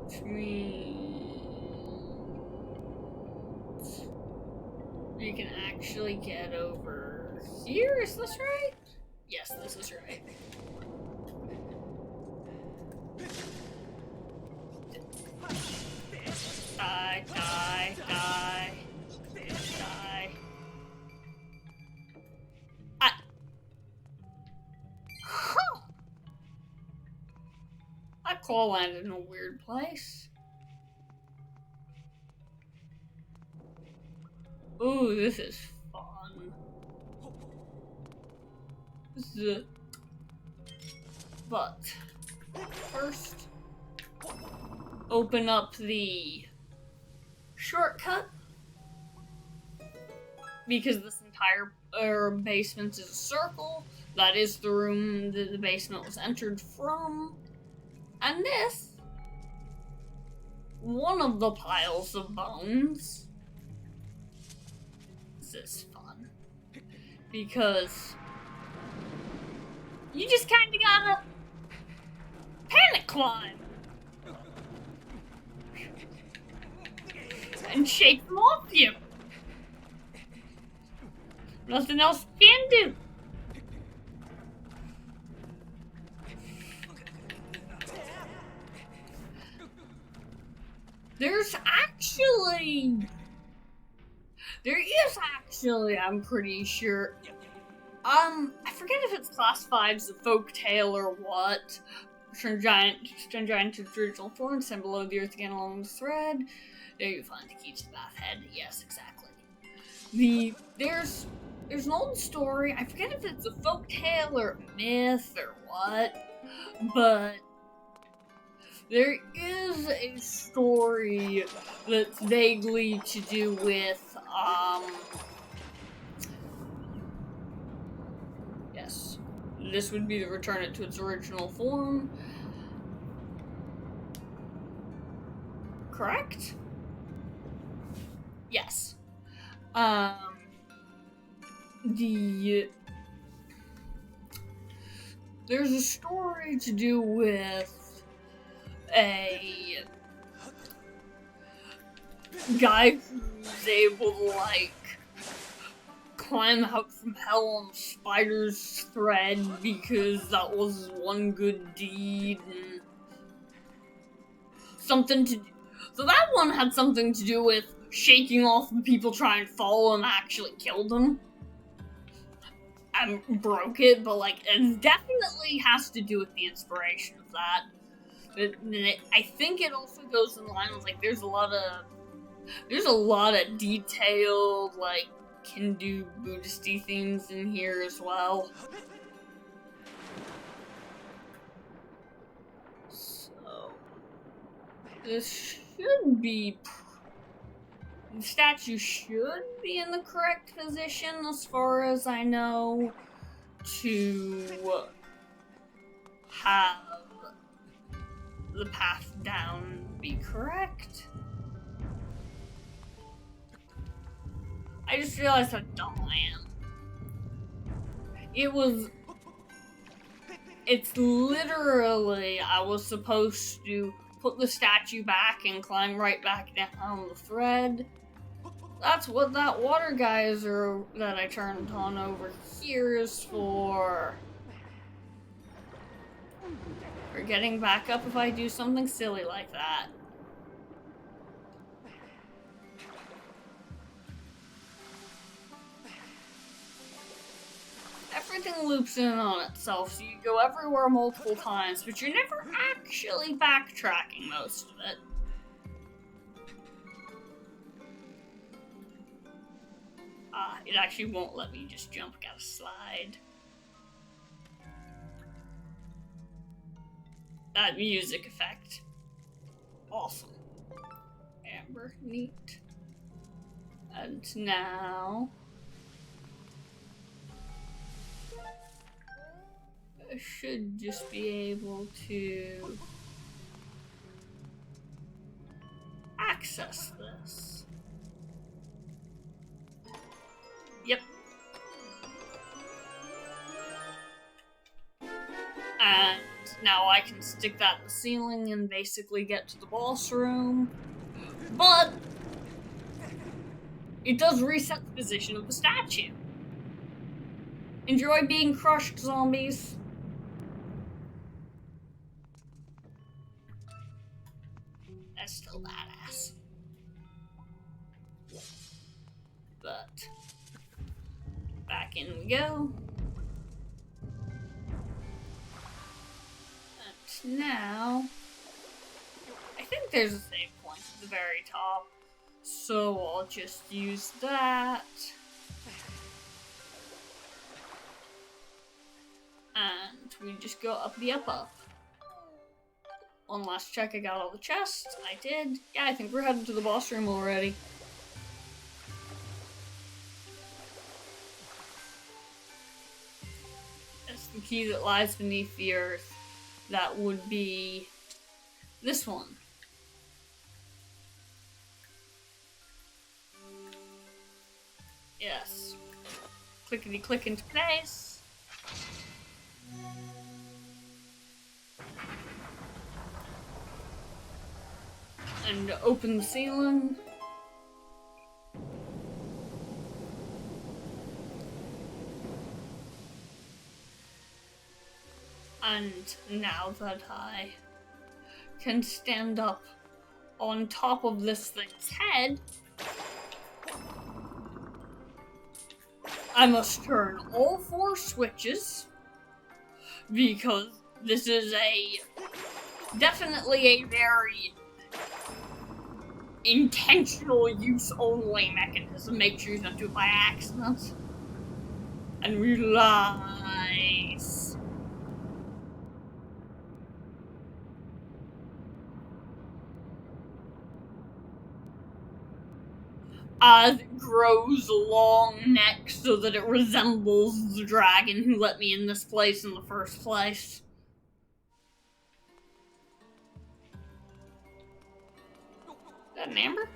which means you can actually get over here. Is this right? Yes, this is right. Die, die, die, die. That claw landed in a weird place. Ooh, this is fun. But first, open up the shortcut, because this entire basement is a circle. That is the room that the basement was entered from. And this, one of the piles of bones. This is fun, because you just kinda gotta panic climb and shake them off you. Nothing else you can do. There is actually, I'm pretty sure, I forget if it's classified as a folktale or what. Stone giant to its original form, stand below the earth again along the thread. There you find the key to the bath head. Yes, exactly. There's an old story, I forget if it's a folktale or a myth or what, but there is a story that's vaguely to do with, yes, this would be to return it to its original form. Correct? Yes. There's a story to do with a guy who's able to, like, climb out from hell on a spider's thread because that was one good deed and something to do. So that one had something to do with shaking off the people trying to follow him, actually killed him. And broke it, but like, it definitely has to do with the inspiration of that. But I think it also goes in line with, like, there's a lot of detailed, like, Hindu, Buddhist-y themes in here as well. So, this should be, the statue should be in the correct position, as far as I know, to have the path down be correct. I just realized how dumb I am. It's literally, I was supposed to put the statue back and climb right back down the thread. That's what that water geyser that I turned on over here is for. For getting back up if I do something silly like that. Everything loops in on itself, so you go everywhere multiple times, but you're never actually backtracking most of it. It actually won't let me just jump, gotta slide. That music effect. Awesome. Amber, neat. And now... I should just be able to access this. Yep. And now I can stick that in the ceiling and basically get to the boss room. But it does reset the position of the statue. Enjoy being crushed, zombies. That's still badass. But back in we go. And now I think there's a save point at the very top. So I'll just use that. And we just go up the up. One last check, I got all the chests. I did. Yeah, I think we're heading to the boss room already. That's the key that lies beneath the earth. That would be this one. Yes. Clickety click into place. And open the ceiling. And now that I can stand up on top of this thing's head, I must turn all 4 switches, because this is definitely a very intentional use only mechanism. Make sure you don't do it by accident. And realize as it grows a long neck so that it resembles the dragon who let me in this place in the first place. Is that an amber?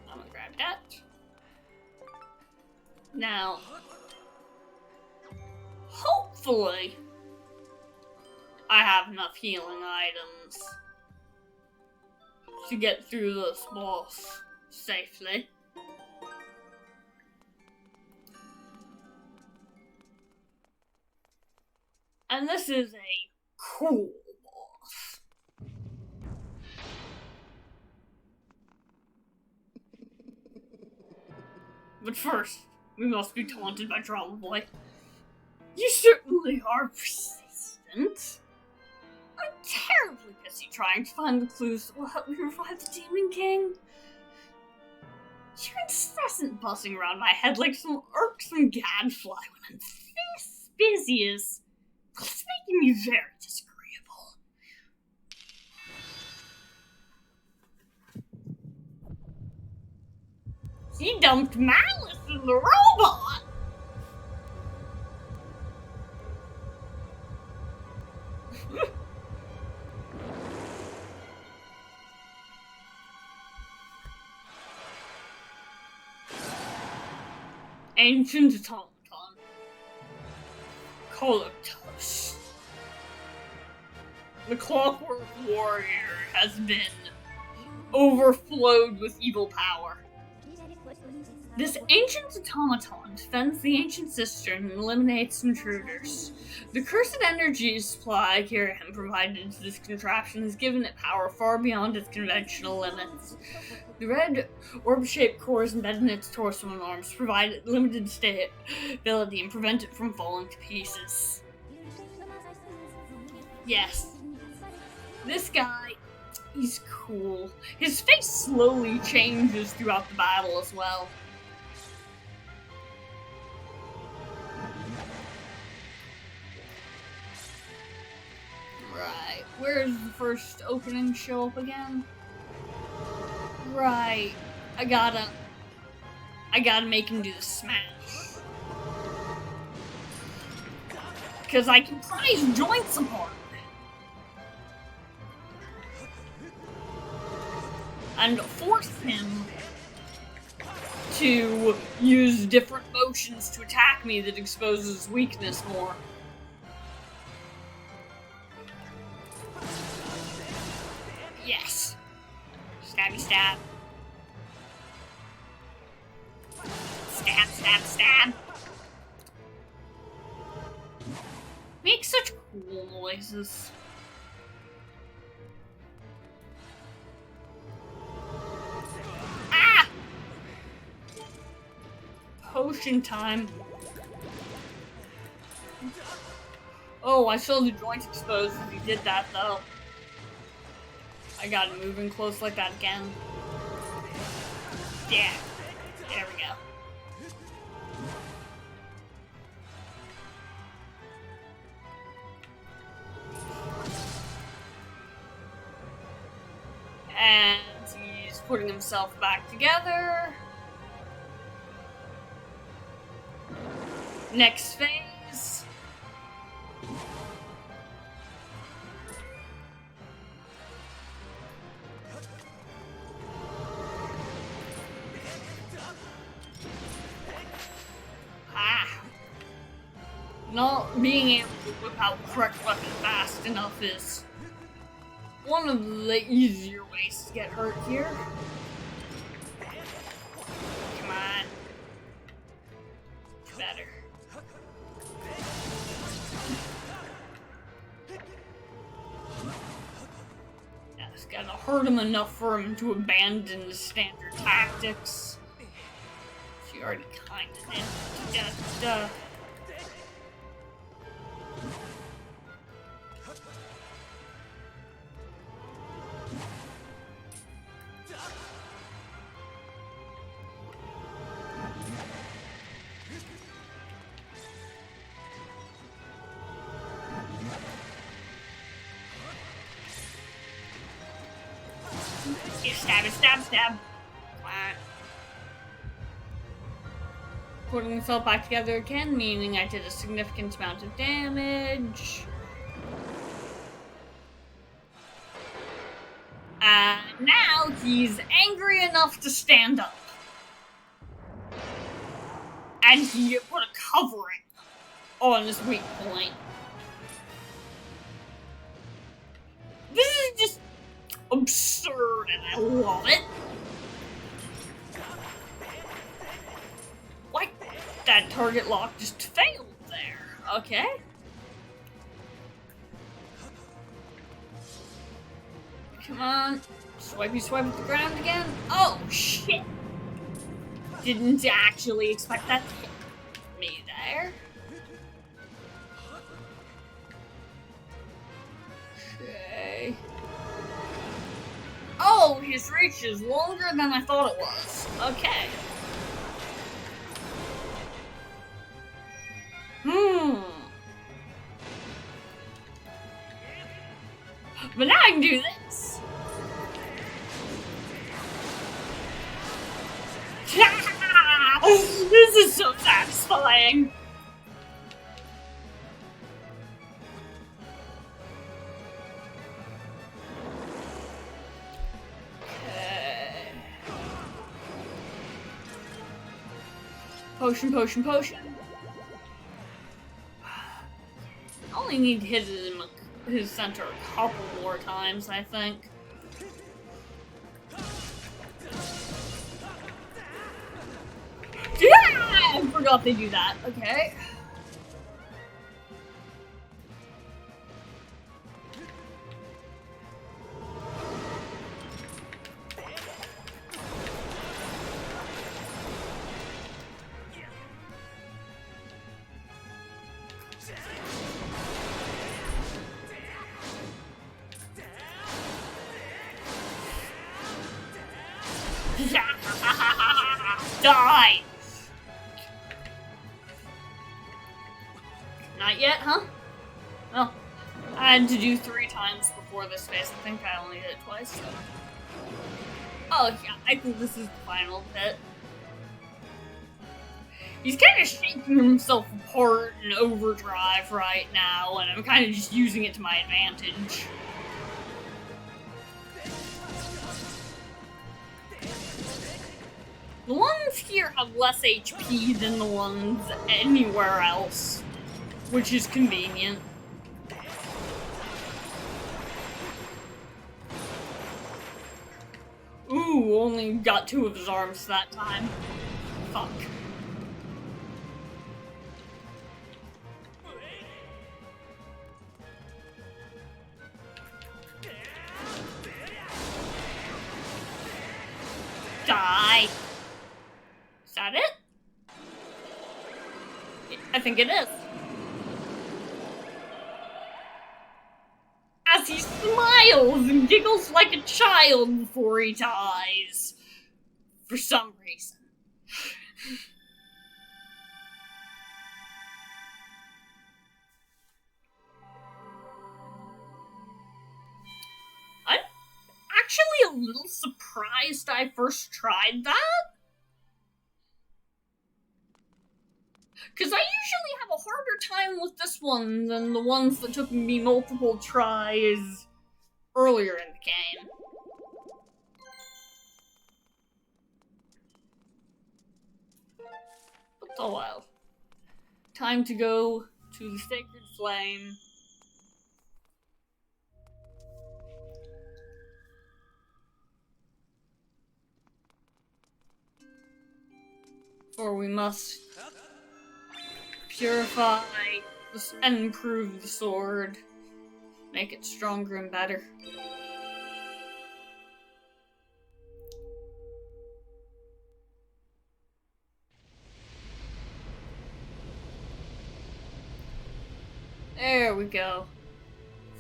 I'm gonna grab that. Now, hopefully, I have enough healing items to get through this boss safely. And this is a cool boss. But first, we must be taunted by Drama Boy. You certainly are persistent. I'm terribly busy trying to find the clues that will help me revive the Demon King. You're incessant buzzing around my head like some irksome gadfly when I'm this busy is... It's making me very disagreeable. He dumped Malice in the robot! Ancient automaton. Colicos. The clockwork warrior has been overflowed with evil power. This ancient automaton defends the Ancient Cistern and eliminates intruders. The cursed energy supply Kirahan provided to this contraption has given it power far beyond its conventional limits. The red orb-shaped cores embedded in its torso and arms provide it limited stability and prevent it from falling to pieces. Yes. This guy, he's cool. His face slowly changes throughout the battle as well. Right, where's the first opening show up again? Right, I gotta make him do the smash. Because I can pry his joints apart. And force him to use different motions to attack me that exposes weakness more. Yes. Stabby stab. Stab, stab, stab. Make such cool noises. Ah! Potion time. Oh, I saw the joints exposed as he did that though. I got him moving close like that again. Yeah. There we go. And he's putting himself back together. Next phase. Not being able to whip out the correct weapon fast enough is one of the easier ways to get hurt here. Come on. Better. That's gotta hurt him enough for him to abandon the standard tactics. She already kinda did. Stab it, stab, stab. Putting himself back together again, meaning I did a significant amount of damage. Now he's angry enough to stand up. And he put a covering on his weak point. This is just absurd and I love it. Like, that target lock just failed there. Okay. Come on. Swipey swipe at the ground again. Oh, shit. Didn't actually expect that to hit me there. Okay. Oh, his reach is longer than I thought it was. Okay. But now I can do this. This is so satisfying. Potion, potion, potion. I only need to hit it in his center a couple more times, I think. Yeah! I forgot they do that. Okay. Die! Not yet, huh? Well, I had to do 3 times before this phase. I think I only did it twice. So. Oh, yeah, I think this is the final bit. He's kind of shaking himself apart in overdrive right now, and I'm kind of just using it to my advantage. The ones here have less HP than the ones anywhere else, which is convenient. Ooh, only got 2 of his arms that time. Fuck. Die. Is that it? I think it is. As he smiles and giggles like a child before he dies. For some reason. I'm actually a little surprised I first tried that. Because I usually have a harder time with this one than the ones that took me multiple tries earlier in the game. But oh well. Time to go to the Sacred Flame. For we must purify and improve the sword. Make it stronger and better. There we go.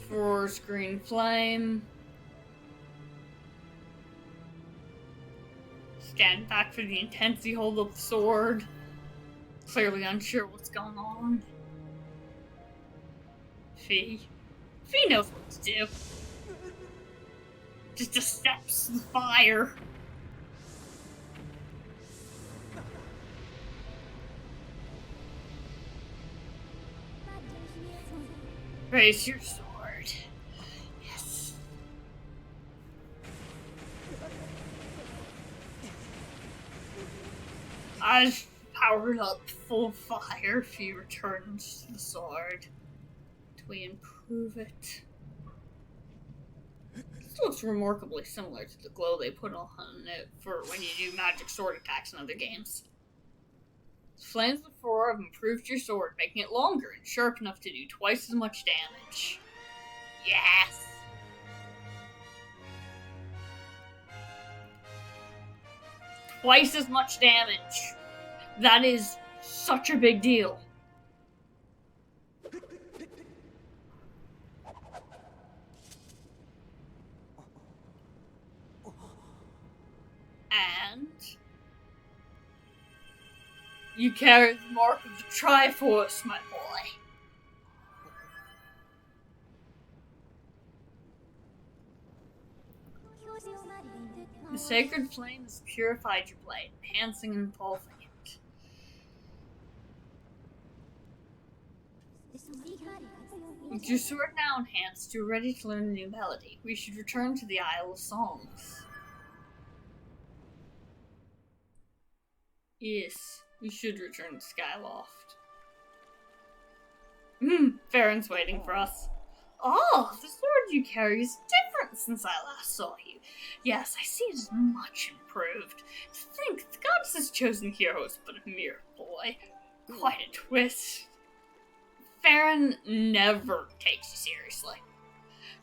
Farore's green flame. Stand back for the intensity hold of the sword. Clearly unsure what's going on. Fee knows what to do. Just accepts the fire. Raise your sword. Yes. I've powered up full fire. Fee returns to the sword. Do we improve it? This looks remarkably similar to the glow they put on it for when you do magic sword attacks in other games. The flames of Farore have improved your sword, making it longer and sharp enough to do twice as much damage. Yes! Twice as much damage. That is such a big deal. And you carry the mark of the Triforce, my boy. The sacred flame has purified your blade, enhancing and evolving it. With your sword now enhanced, you're ready to learn a new melody. We should return to the Isle of Songs. Yes. We should return to Skyloft. Farron's waiting for us. Oh, the sword you carry is different since I last saw you. Yes, I see it is much improved. To think the goddess's chosen hero is but a mere boy. Quite a twist. Farron never takes you seriously.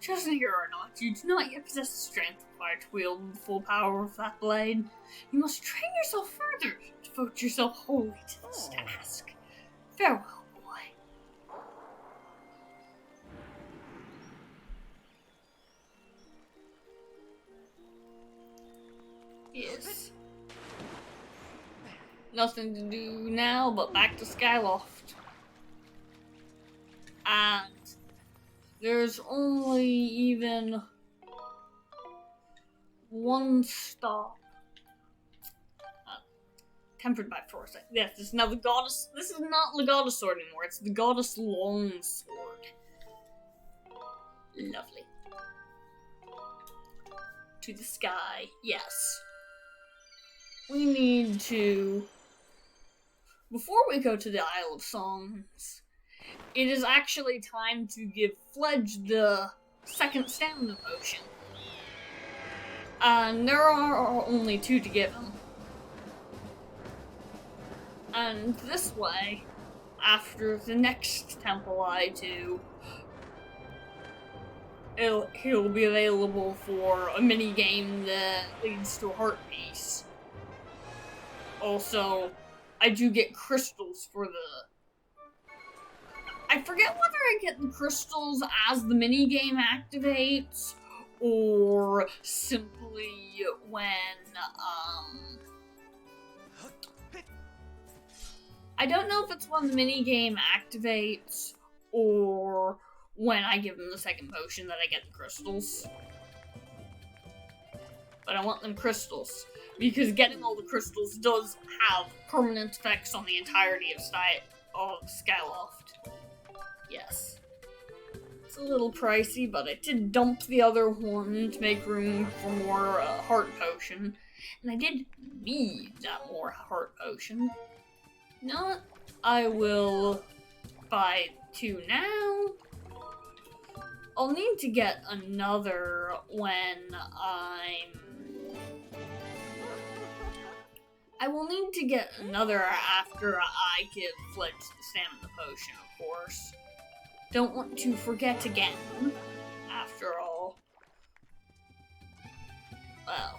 Chosen hero or not, you do not yet possess the strength required to wield the full power of that blade. You must train yourself further, devote yourself wholly to this task. Farewell, boy. Yes. Nothing to do now but back to Skyloft. And there's only even one stop. Tempered by Force. Yes, this is now the goddess. This is not the goddess sword anymore. It's the goddess long sword. Lovely. To the sky. Yes. We need to. Before we go to the Isle of Songs, it is actually time to give Fledge the second stamina potion. And there are only 2 to give him. And this way, after the next temple I do, he'll be available for a mini game that leads to a heart piece. Also, I do get crystals for I forget whether I get the crystals as the minigame activates, or simply when, I don't know if it's when the minigame activates, or when I give them the second potion that I get the crystals. But I want them crystals, because getting all the crystals does have permanent effects on the entirety of Skyloft. Yes. It's a little pricey, but I did dump the other one to make room for more heart potion. And I did need that more heart potion. Not, I will buy 2 now. I'll need to get another when I will need to get another after I give Fledge the stamina potion, of course. Don't want to forget again, after all. Well,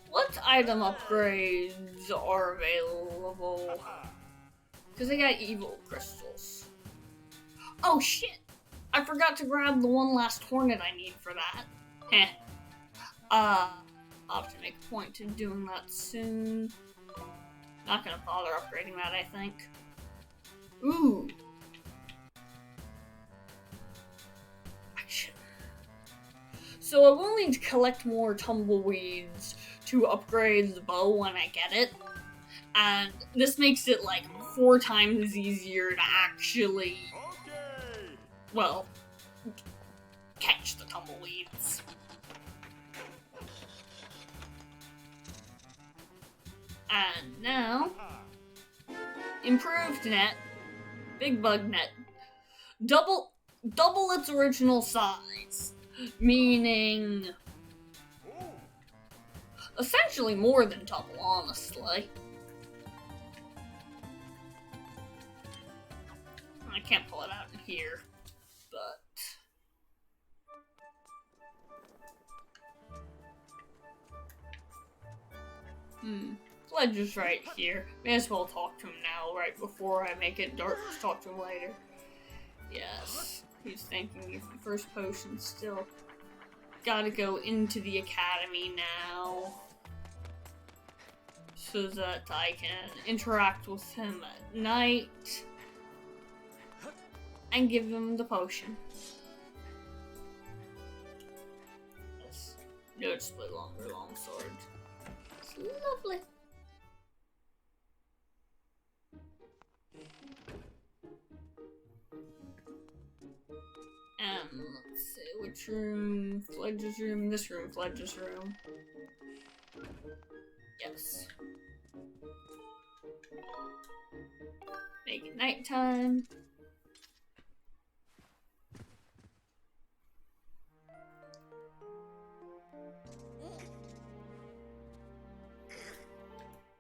what item upgrades are available? Because I got evil crystals. Oh shit! I forgot to grab the one last hornet I need for that. Heh. I'll have to make a point to doing that soon. Not gonna bother upgrading that, I think. Ooh. Action. So I will need to collect more tumbleweeds to upgrade the bow when I get it. And this makes it like 4 times easier to actually, well, catch the tumbleweeds. And now, improved net, big bug net, double its original size, meaning essentially more than double, honestly. I can't pull it out in here, but Fledge is right here. May as well talk to him now, right before I make it dark. Just talk to him later. Yes, he's thanking me for the first potion still. Gotta go into the academy now, so that I can interact with him at night and give him the potion. Yes, noticeably longer longsword. It's lovely. Let's see, which room? Fledge's room, this room, Fledge's room. Yes. nighttime.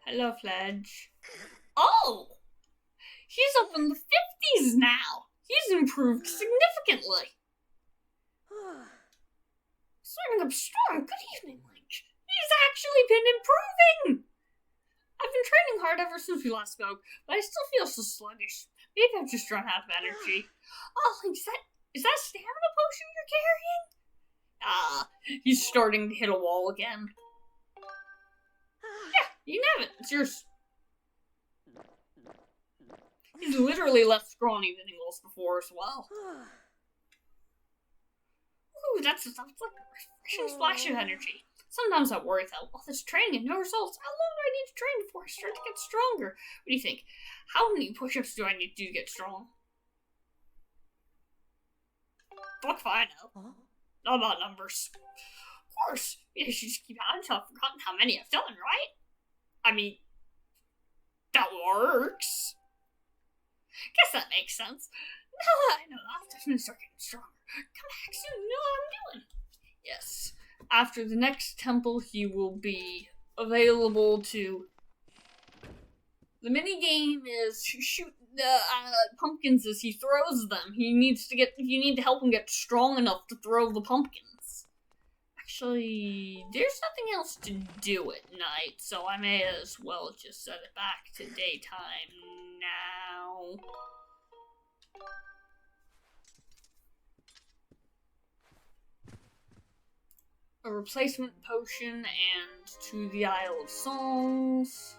Hello, Fledge. Oh! He's up in the 50s now! He's improved significantly! Starting up strong. Good evening, Link. He's actually been improving! I've been training hard ever since we last spoke, but I still feel so sluggish. Maybe I've just run out of energy. Oh, Link, is that a stamina potion you're carrying? Ah, he's starting to hit a wall again. Yeah, you can have it. It's yours. He's literally less scrawny than he was before as well. Ooh, that's like a refreshing splash of energy. Sometimes I worry though, all this training and no results. How long do I need to train before I start to get stronger? What do you think? How many push-ups do I need to do to get strong? Fuck if I know. Not about numbers. Of course, you should just keep on until I've forgotten how many I've done, right? I mean, that works. Guess that makes sense. Now that I know that, I'm gonna start getting stronger. Come back soon, you know what I'm doing. Yes. After the next temple, he will be available to... The minigame is shoot the pumpkins as he throws them. You need to help him get strong enough to throw the pumpkins. Actually, there's nothing else to do at night, so I may as well just set it back to daytime now. A replacement potion and to the Isle of Songs.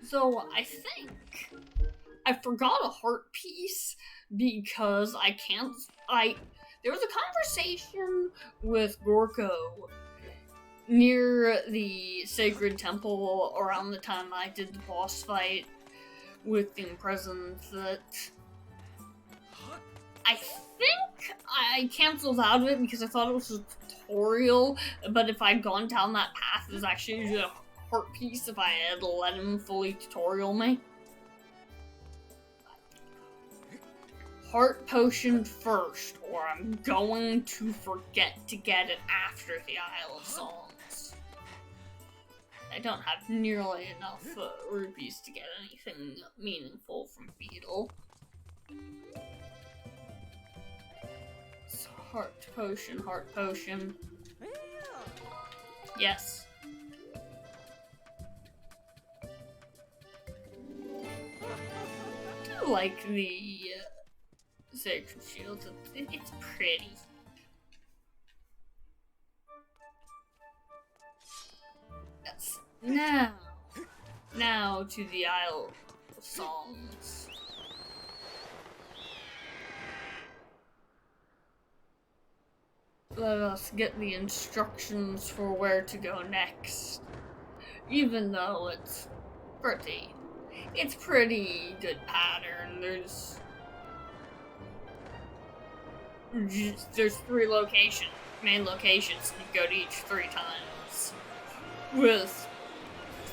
So I think I forgot a heart piece because there was a conversation with Gorko near the Sacred Temple around the time I did the boss fight with the presence that I think I canceled out of it because I thought it was a tutorial, but if I'd gone down that path, it was actually a heart piece if I had let him fully tutorial me. Heart potion first, or I'm going to forget to get it after the Isle of Songs. I don't have nearly enough rupees to get anything meaningful from Beetle. So heart potion, heart potion. Yes. I do like the Sacred Shield. It's pretty. Yes. Now to the Isle of Songs. Let us get the instructions for where to go next. Even though it's pretty good pattern. There's 3 main locations, and you go to each 3 times, with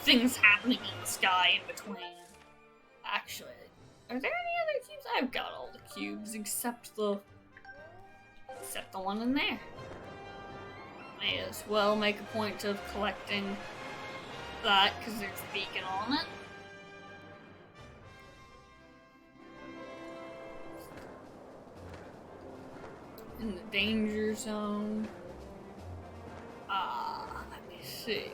things happening in the sky in between. Actually, are there any other cubes? I've got all the cubes except the one in there. May as well make a point of collecting that, because there's a beacon on it. In the danger zone. Let me see.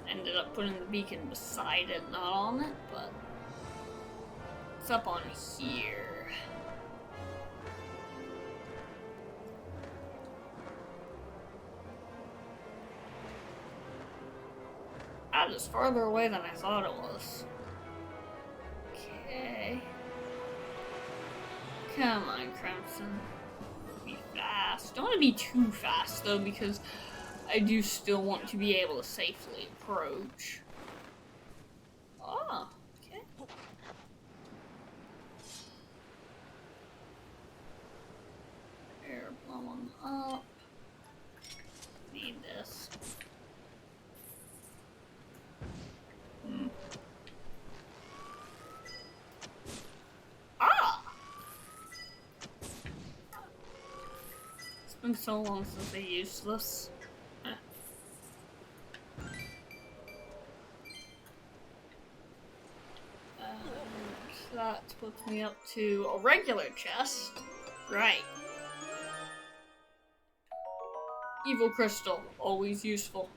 Ended up putting the beacon beside it, not on it, but it's up on here. That is farther away than I thought it was. Okay. Come on, Crimson. Be fast. Don't want to be too fast, though, because I do still want to be able to safely approach. Oh, okay. going up. Need this. Ah! It's been so long since I used this. That puts me up to a regular chest. Right. Evil crystal, always useful.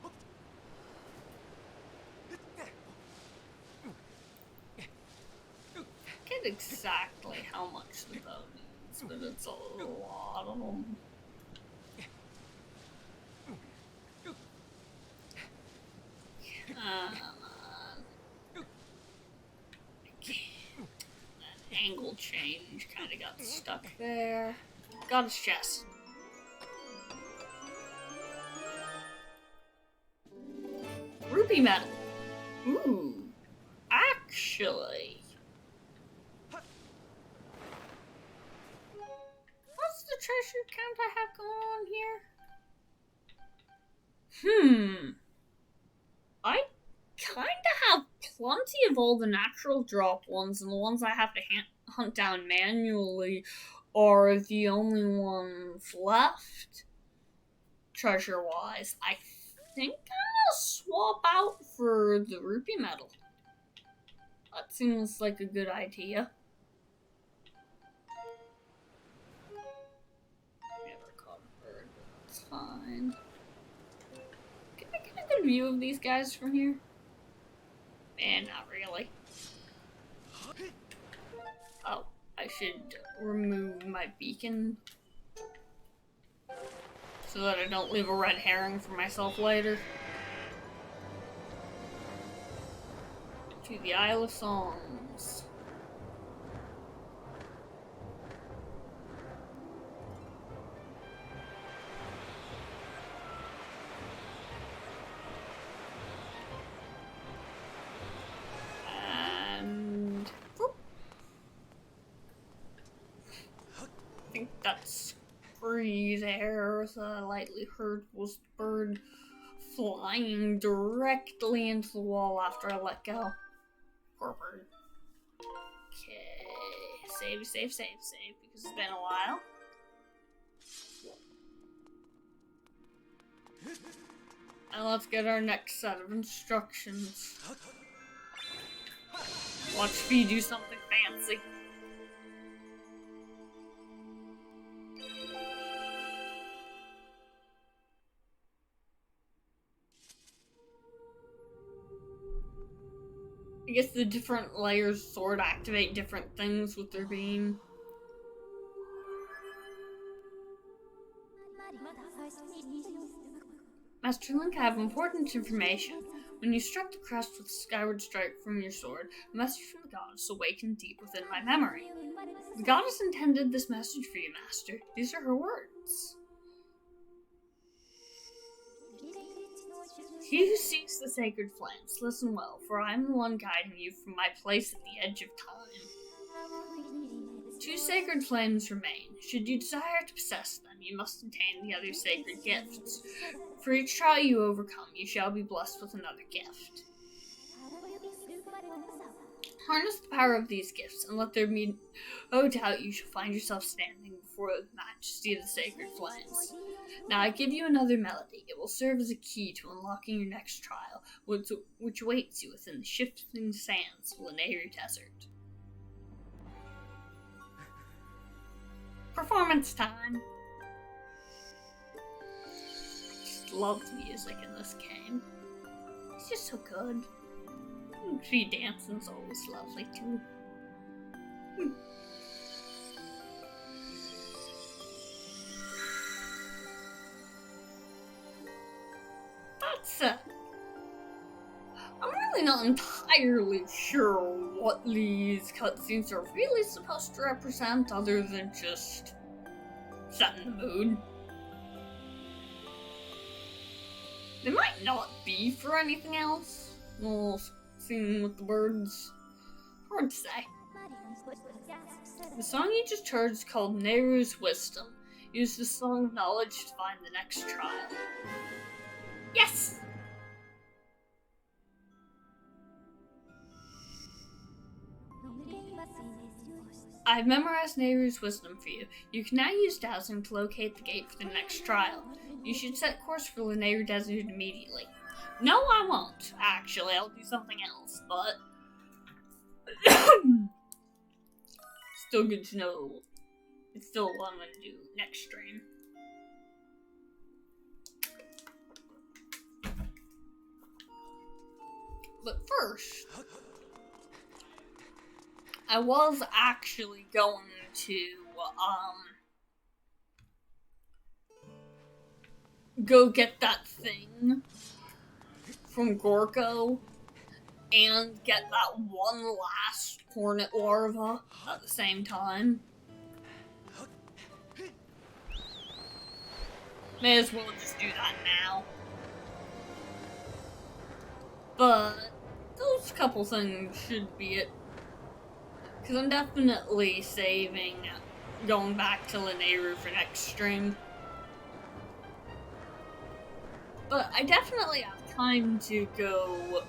Get exactly how much the bow needs, but it's a lot of them. That angle change kind of got stuck there. Got his chest. Rupee medal. Ooh. Actually. What's the treasure count I have going on here? I kinda have plenty of all the natural drop ones, and the ones I have to hunt down manually are the only ones left. Treasure-wise. I think I'm gonna swap out for the rupee medal. That seems like a good idea. Never caught a bird, but that's fine. Can I get a good view of these guys from here? Man, not really. Oh, I should remove my beacon so that I don't leave a red herring for myself later. To the Isle of Songs. And whoop. I think that's free there. So I lightly heard was the bird flying directly into the wall after I let go. Poor bird. Okay. Save, because it's been a while. And let's get our next set of instructions. Watch me do something fancy. I guess the different layers sort of activate different things with their beam. Master Link, I have important information. When you struck the crest with a skyward strike from your sword, a message from the goddess awakened deep within my memory. The goddess intended this message for you, Master. These are her words. He who seeks the sacred flames, listen well, for I am the one guiding you from my place at the edge of time. 2 sacred flames remain. Should you desire to possess them, you must obtain the other sacred gifts. For each trial you overcome, you shall be blessed with another gift. Harness the power of these gifts, and let there be no doubt you shall find yourself standing before the majesty of the sacred flames. Now I give you another melody. It will serve as a key to unlocking your next trial, which awaits you within the shifting sands of the Nehru Desert. Performance time! I just love the music in this game. It's just so good. Tree dancing's always lovely too. That's I'm really not entirely sure what these cutscenes are really supposed to represent, other than just setting the mood. They might not be for anything else. Well, singing with the birds. Hard to say. The song you just heard is called Nehru's Wisdom. Use the Song of Knowledge to find the next trial. Yes! I've memorized Nehru's wisdom for you. You can now use dowsing to locate the gate for the next trial. You should set course for the Nehru Desert immediately. No, I won't, actually. I'll do something else, but... still good to know. It's still what I'm going to do next stream. But first, I was actually going to, go get that thing from Gorko and get that one last hornet larva at the same time. May as well just do that now. But those couple things should be it. Because I'm definitely saving going back to Lanayru for next stream. But I definitely have time to go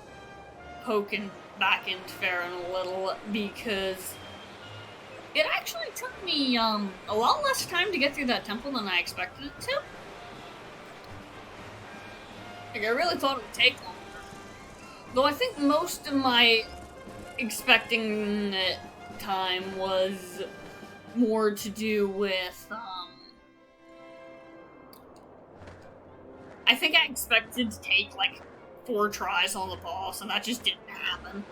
poking back into Farron a little, because it actually took me a lot less time to get through that temple than I expected it to. Like, I really thought it would take longer. Though I think most of my expecting time was more to do with, I think I expected to take, like, 4 tries on the boss, and that just didn't happen.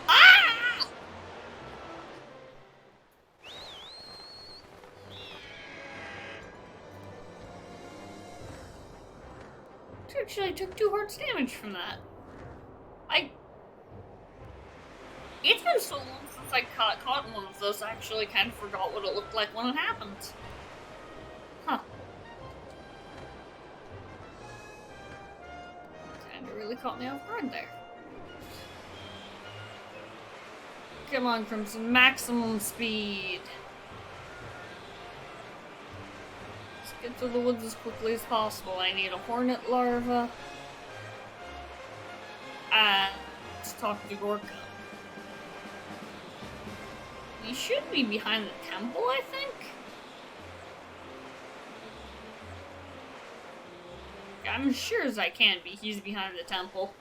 Ah! Actually, I took 2 hearts damage from that. It's been so long since I caught one of those, I actually kind of forgot what it looked like when it happened. Huh. Kinda really caught me off guard there. Come on, Crimson, maximum speed. Let's get through the woods as quickly as possible. I need a hornet larva. Let's talk to Gorka. He should be behind the temple, I think? I'm sure as I can be, he's behind the temple.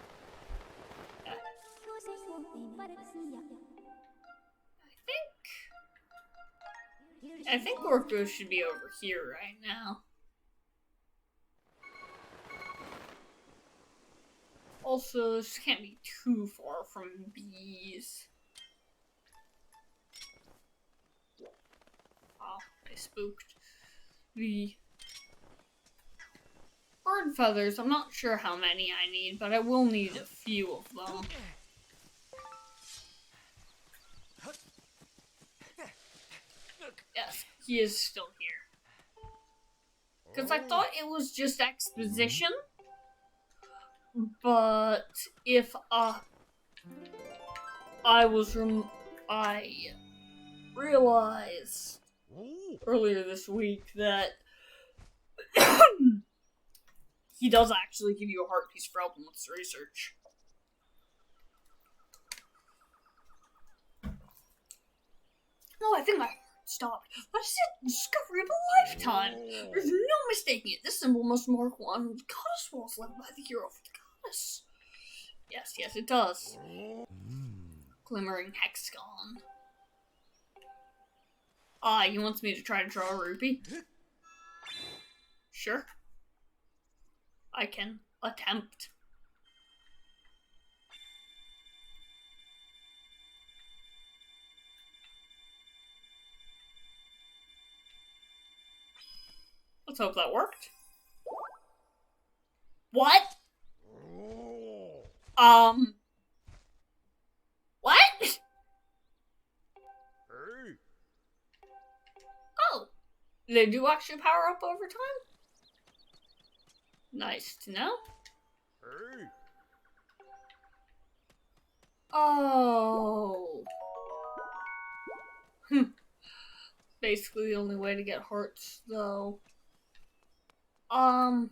I think Gorko should be over here right now. Also, this can't be too far from bees. Oh, I spooked. The bird feathers, I'm not sure how many I need, but I will need a few of them. Yes, he is still here. Because I thought it was just exposition, but if I realized earlier this week that he does actually give you a heart piece for helping with this research. No, I think my heart stopped. That is the discovery of a lifetime. There's no mistaking it. This symbol must mark one of the goddess walls left by the hero for the goddess. Yes, yes, it does. Glimmering hexagon. Ah, he wants me to try to draw a rupee? Sure. I can attempt. Let's hope that worked. What? What? Oh, they do actually power up over time? Nice to know. Oh. basically the only way to get hearts, though. How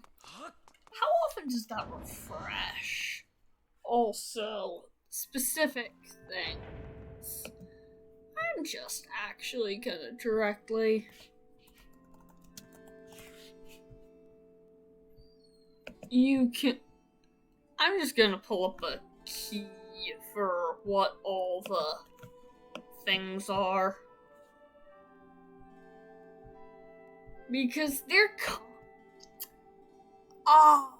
often does that refresh? Also, specific things. I'm just actually gonna directly... I'm just gonna pull up a key for what all the things are. Because they're... Oh.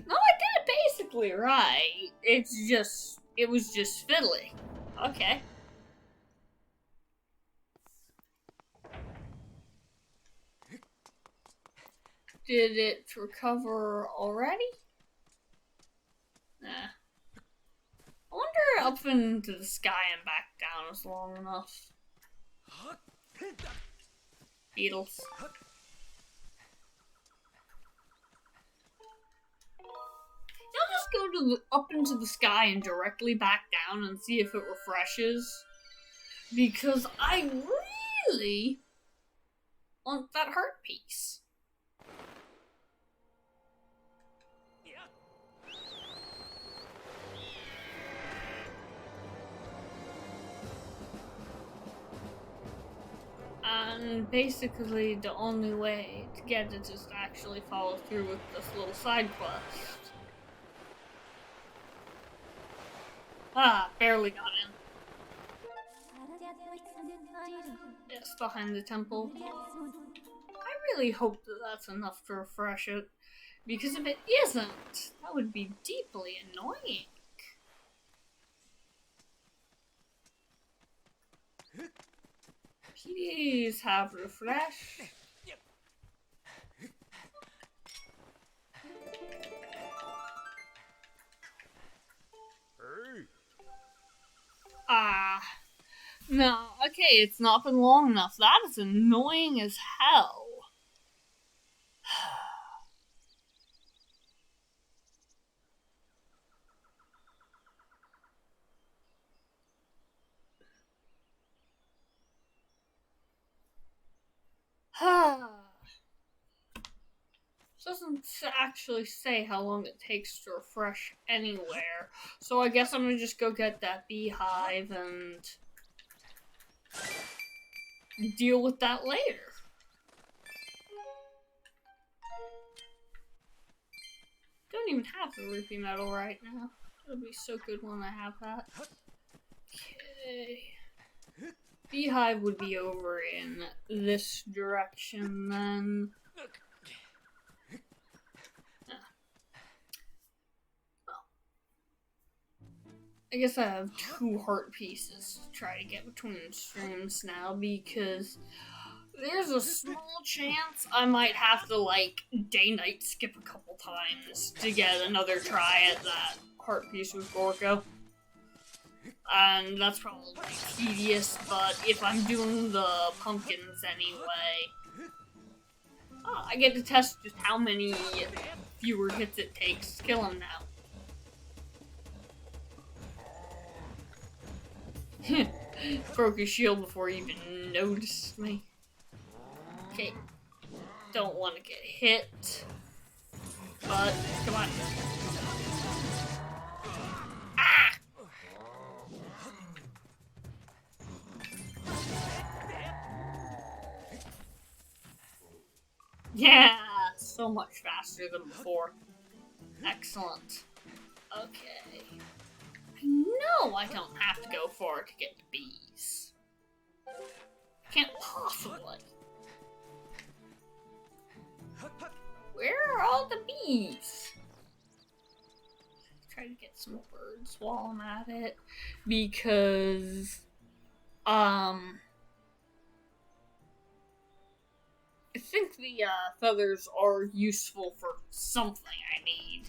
No, I did it basically right. It was just fiddly. Okay. Did it recover already? Nah. I wonder up into the sky and back down is long enough. Beetles. I'll just go to up into the sky and directly back down and see if it refreshes. Because I really want that heart piece. And basically the only way to get it is to actually follow through with this little side quest. Ah, barely got in. Yes, behind the temple. I really hope that that's enough to refresh it, because if it isn't, that would be deeply annoying. Please have refresh. No, okay, it's not been long enough. That is annoying as hell. Doesn't actually say how long it takes to refresh anywhere, so I guess I'm gonna just go get that beehive and deal with that later. Don't even have the rupee medal right now. It'll be so good when I have that. Okay. Beehive would be over in this direction then. I guess I have 2 heart pieces to try to get between streams now, because there's a small chance I might have to, like, day-night skip a couple times to get another try at that heart piece with Gorko. And that's probably tedious, but if I'm doing the pumpkins anyway, I get to test just how many fewer hits it takes to kill him now. Broke his shield before he even noticed me. Okay. Don't want to get hit. But, come on. Ah! Yeah! So much faster than before. Excellent. Okay. I know I don't have to go far to get the bees. Can't possibly. Where are all the bees? Try to get some birds while I'm at it, because I think the feathers are useful for something I need.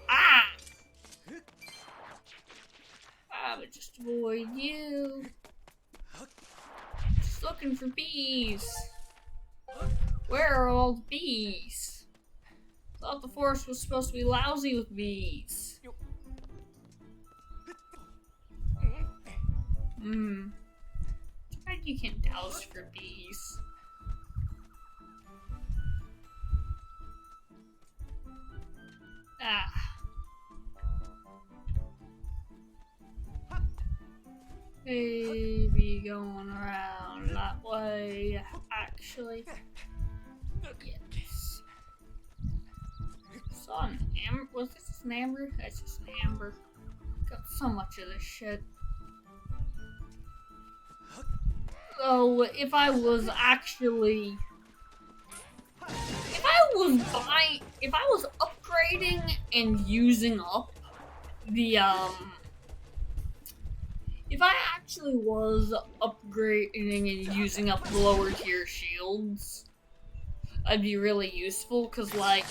Ah! I would just avoid you. Just looking for bees. Where are all the bees? Thought the forest was supposed to be lousy with bees. Right, you can't douse for bees. Ah. Maybe going around that way, actually. Yes. Saw an amber. Was this an amber? That's just an amber. Got so much of this shit. So, if I was actually. If I was upgrading and using up the, if I actually was upgrading and using up the lower tier shields, I'd be really useful, because, like,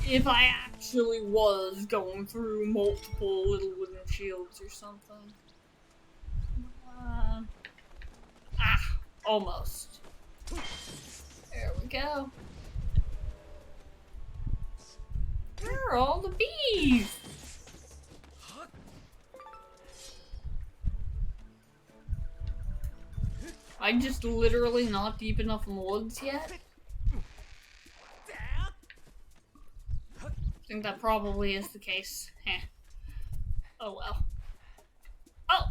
if I actually was going through multiple little wooden shields or something. Almost. There we go. Where are all the bees? I'm just literally not deep enough in the woods yet. I think that probably is the case. Heh. Oh well. Oh!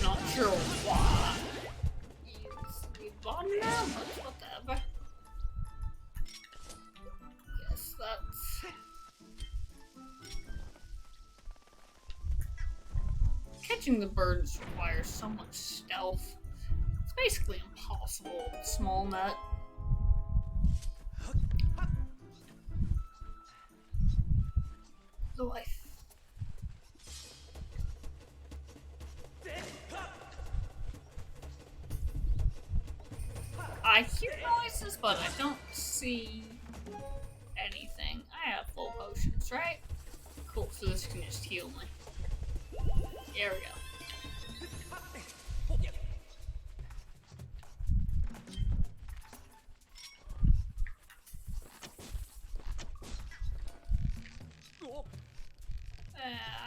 Not sure why. It's bottom now, but whatever. Yes, that's... Catching the birds requires so much stealth. It's basically impossible with a small net. Though I hear noises, but I don't see anything. I have full potions, right? Cool, so this can just heal me. There we go.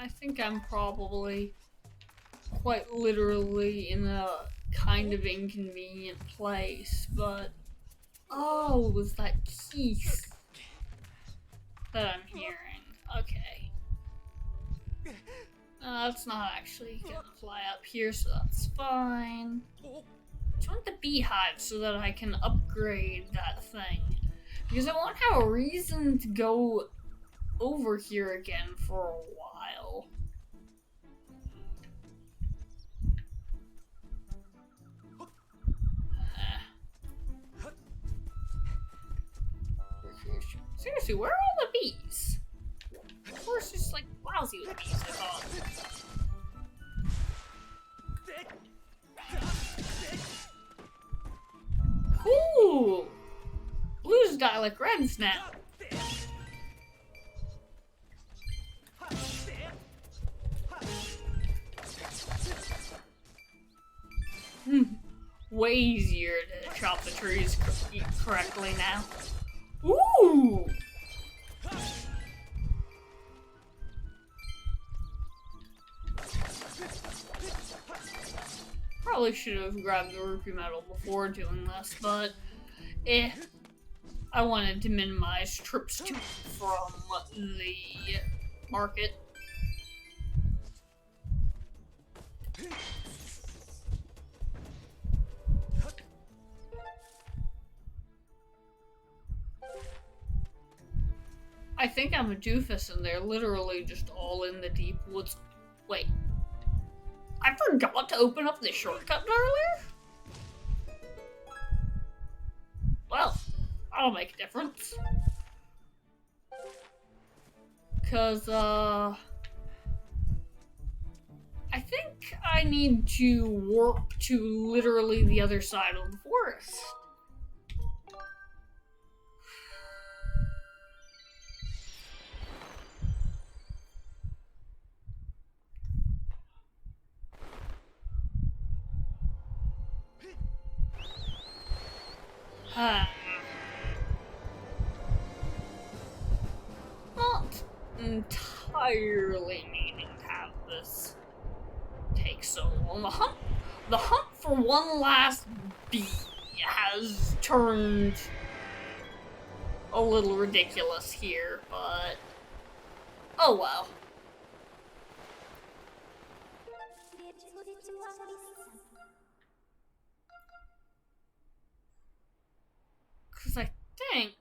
I think I'm probably quite literally in a kind of inconvenient place, but oh, it was that Keith that I'm hearing. Okay. That's not actually gonna fly up here, so that's fine. I just want the beehive so that I can upgrade that thing. Because I won't have a reason to go over here again for a while. Seriously, where are all the bees? Of course, it's like lousy with bees, I thought. Cool! Blues die like reds now. Way easier to chop the trees correctly now. Ooh! Probably should have grabbed the rupee medal before doing this, but I wanted to minimize trips to from the market. I think I'm a doofus and they're literally just all in the deep woods. Wait. I forgot to open up the shortcut earlier? Well, that'll make a difference. Cause, I think I need to warp to literally the other side of the forest. Not entirely entirely meaning to have this take so long. The hunt for one last bee has turned a little ridiculous here, but oh well. Because I think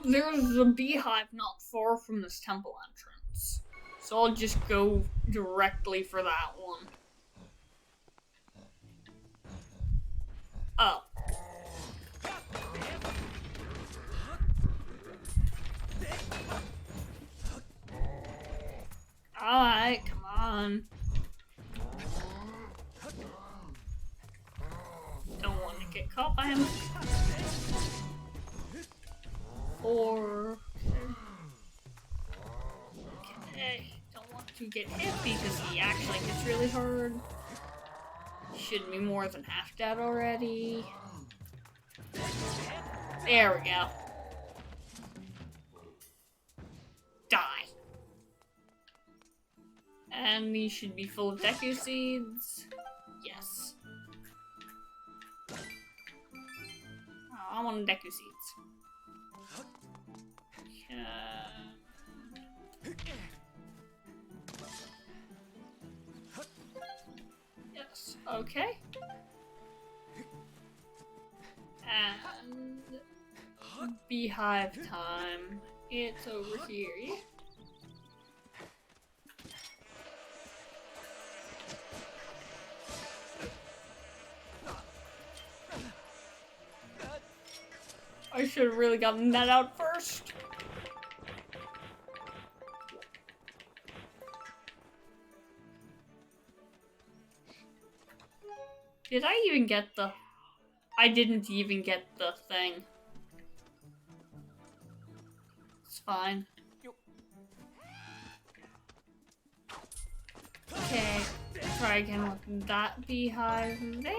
there's a beehive not far from this temple entrance. So I'll just go directly for that one. Oh. Alright, come on. Don't want to get caught by him. 4. Okay. Don't want to get hit because he actually hits really hard. Shouldn't be more than half dead already. There we go. Die. And these should be full of Deku seeds. Yes. Oh, I want Deku seeds. Yes, okay. And beehive time. It's over here. I should have really gotten that out first. Did I even get the... I didn't even get the thing. It's fine. Okay, try again with that beehive there.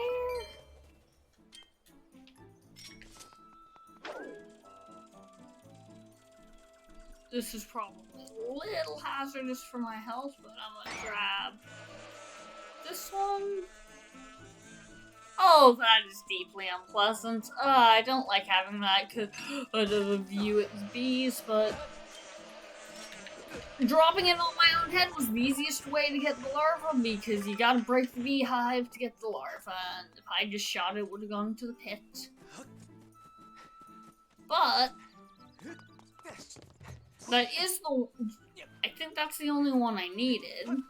This is probably a little hazardous for my health, but I'm gonna grab this one. Oh, that is deeply unpleasant. I don't like having that because I don't view it as bees, but dropping it on my own head was the easiest way to get the larva because you gotta break the beehive to get the larva, and if I just shot it, it would have gone to the pit. But that is I think that's the only one I needed.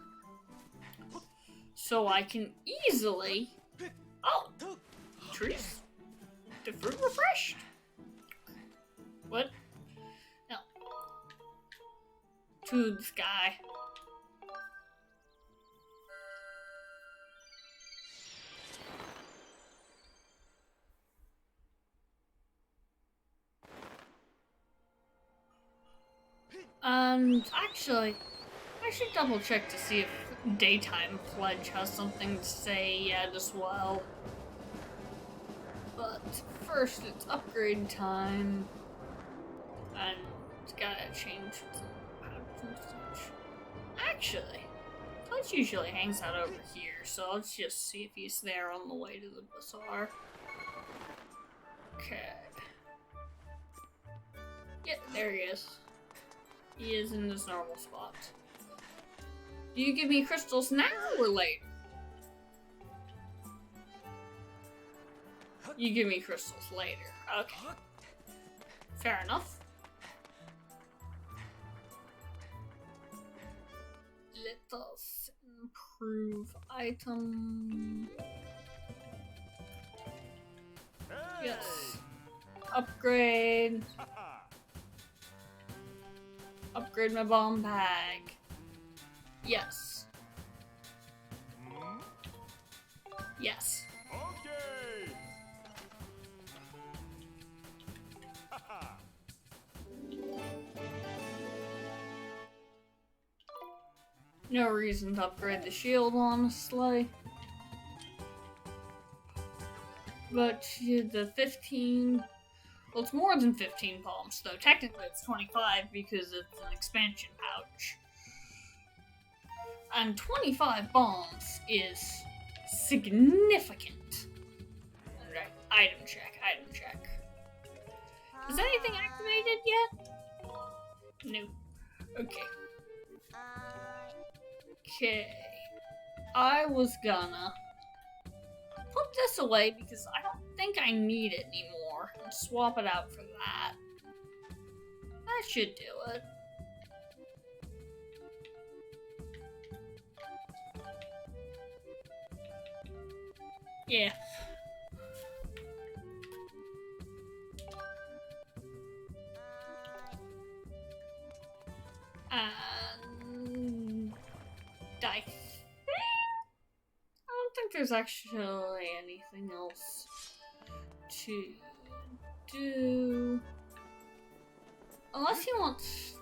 So I can easily... Oh! Trees? The fruit refreshed? What? No. To the sky. And actually, I should double check to see if Daytime Pledge has something to say yet as well. But first, it's upgrade time, and it's gotta change some patterns and such. Actually, Pledge usually hangs out over here, so let's just see if he's there on the way to the bazaar. Okay. Yeah, there he is. He is in his normal spot. Do you give me crystals now or later? You give me crystals later. Okay. Fair enough. Let us improve item. Yes. Upgrade. Upgrade my bomb bag. Yes. Yes. Okay. No reason to upgrade the shield, honestly. But the 15 Well, it's more than 15 bombs, though. Technically, it's 25 because it's an expansion pouch. And 25 bombs is significant. Alright, item check, item check. Is anything activated yet? No. Okay. Okay. I was gonna put this away because I don't think I need it anymore. And swap it out for that. That should do it. Yeah. And I don't think there's actually anything else to do. Unless he wants,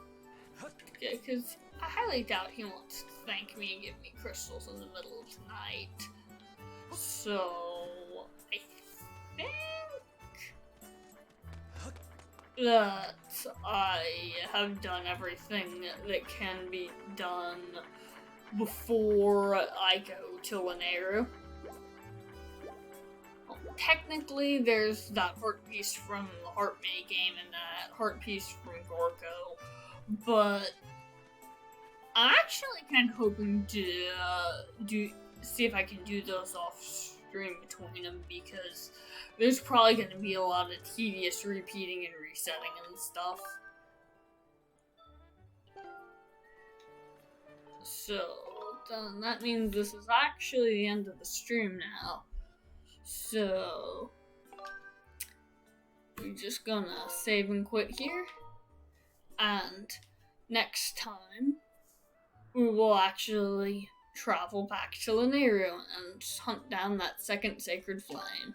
because I highly doubt he wants to thank me and give me crystals in the middle of the night. So, I think that I have done everything that can be done before I go to Lanayru. Well, technically, there's that heart piece from the Heart Mini game and that heart piece from Gorko, but I'm actually kind of hoping to see if I can do those off stream between them, because there's probably going to be a lot of tedious repeating and resetting and stuff. So, then that means this is actually the end of the stream now. So, we're just gonna save and quit here. And next time, we will actually travel back to Lanayru and hunt down that second sacred flame.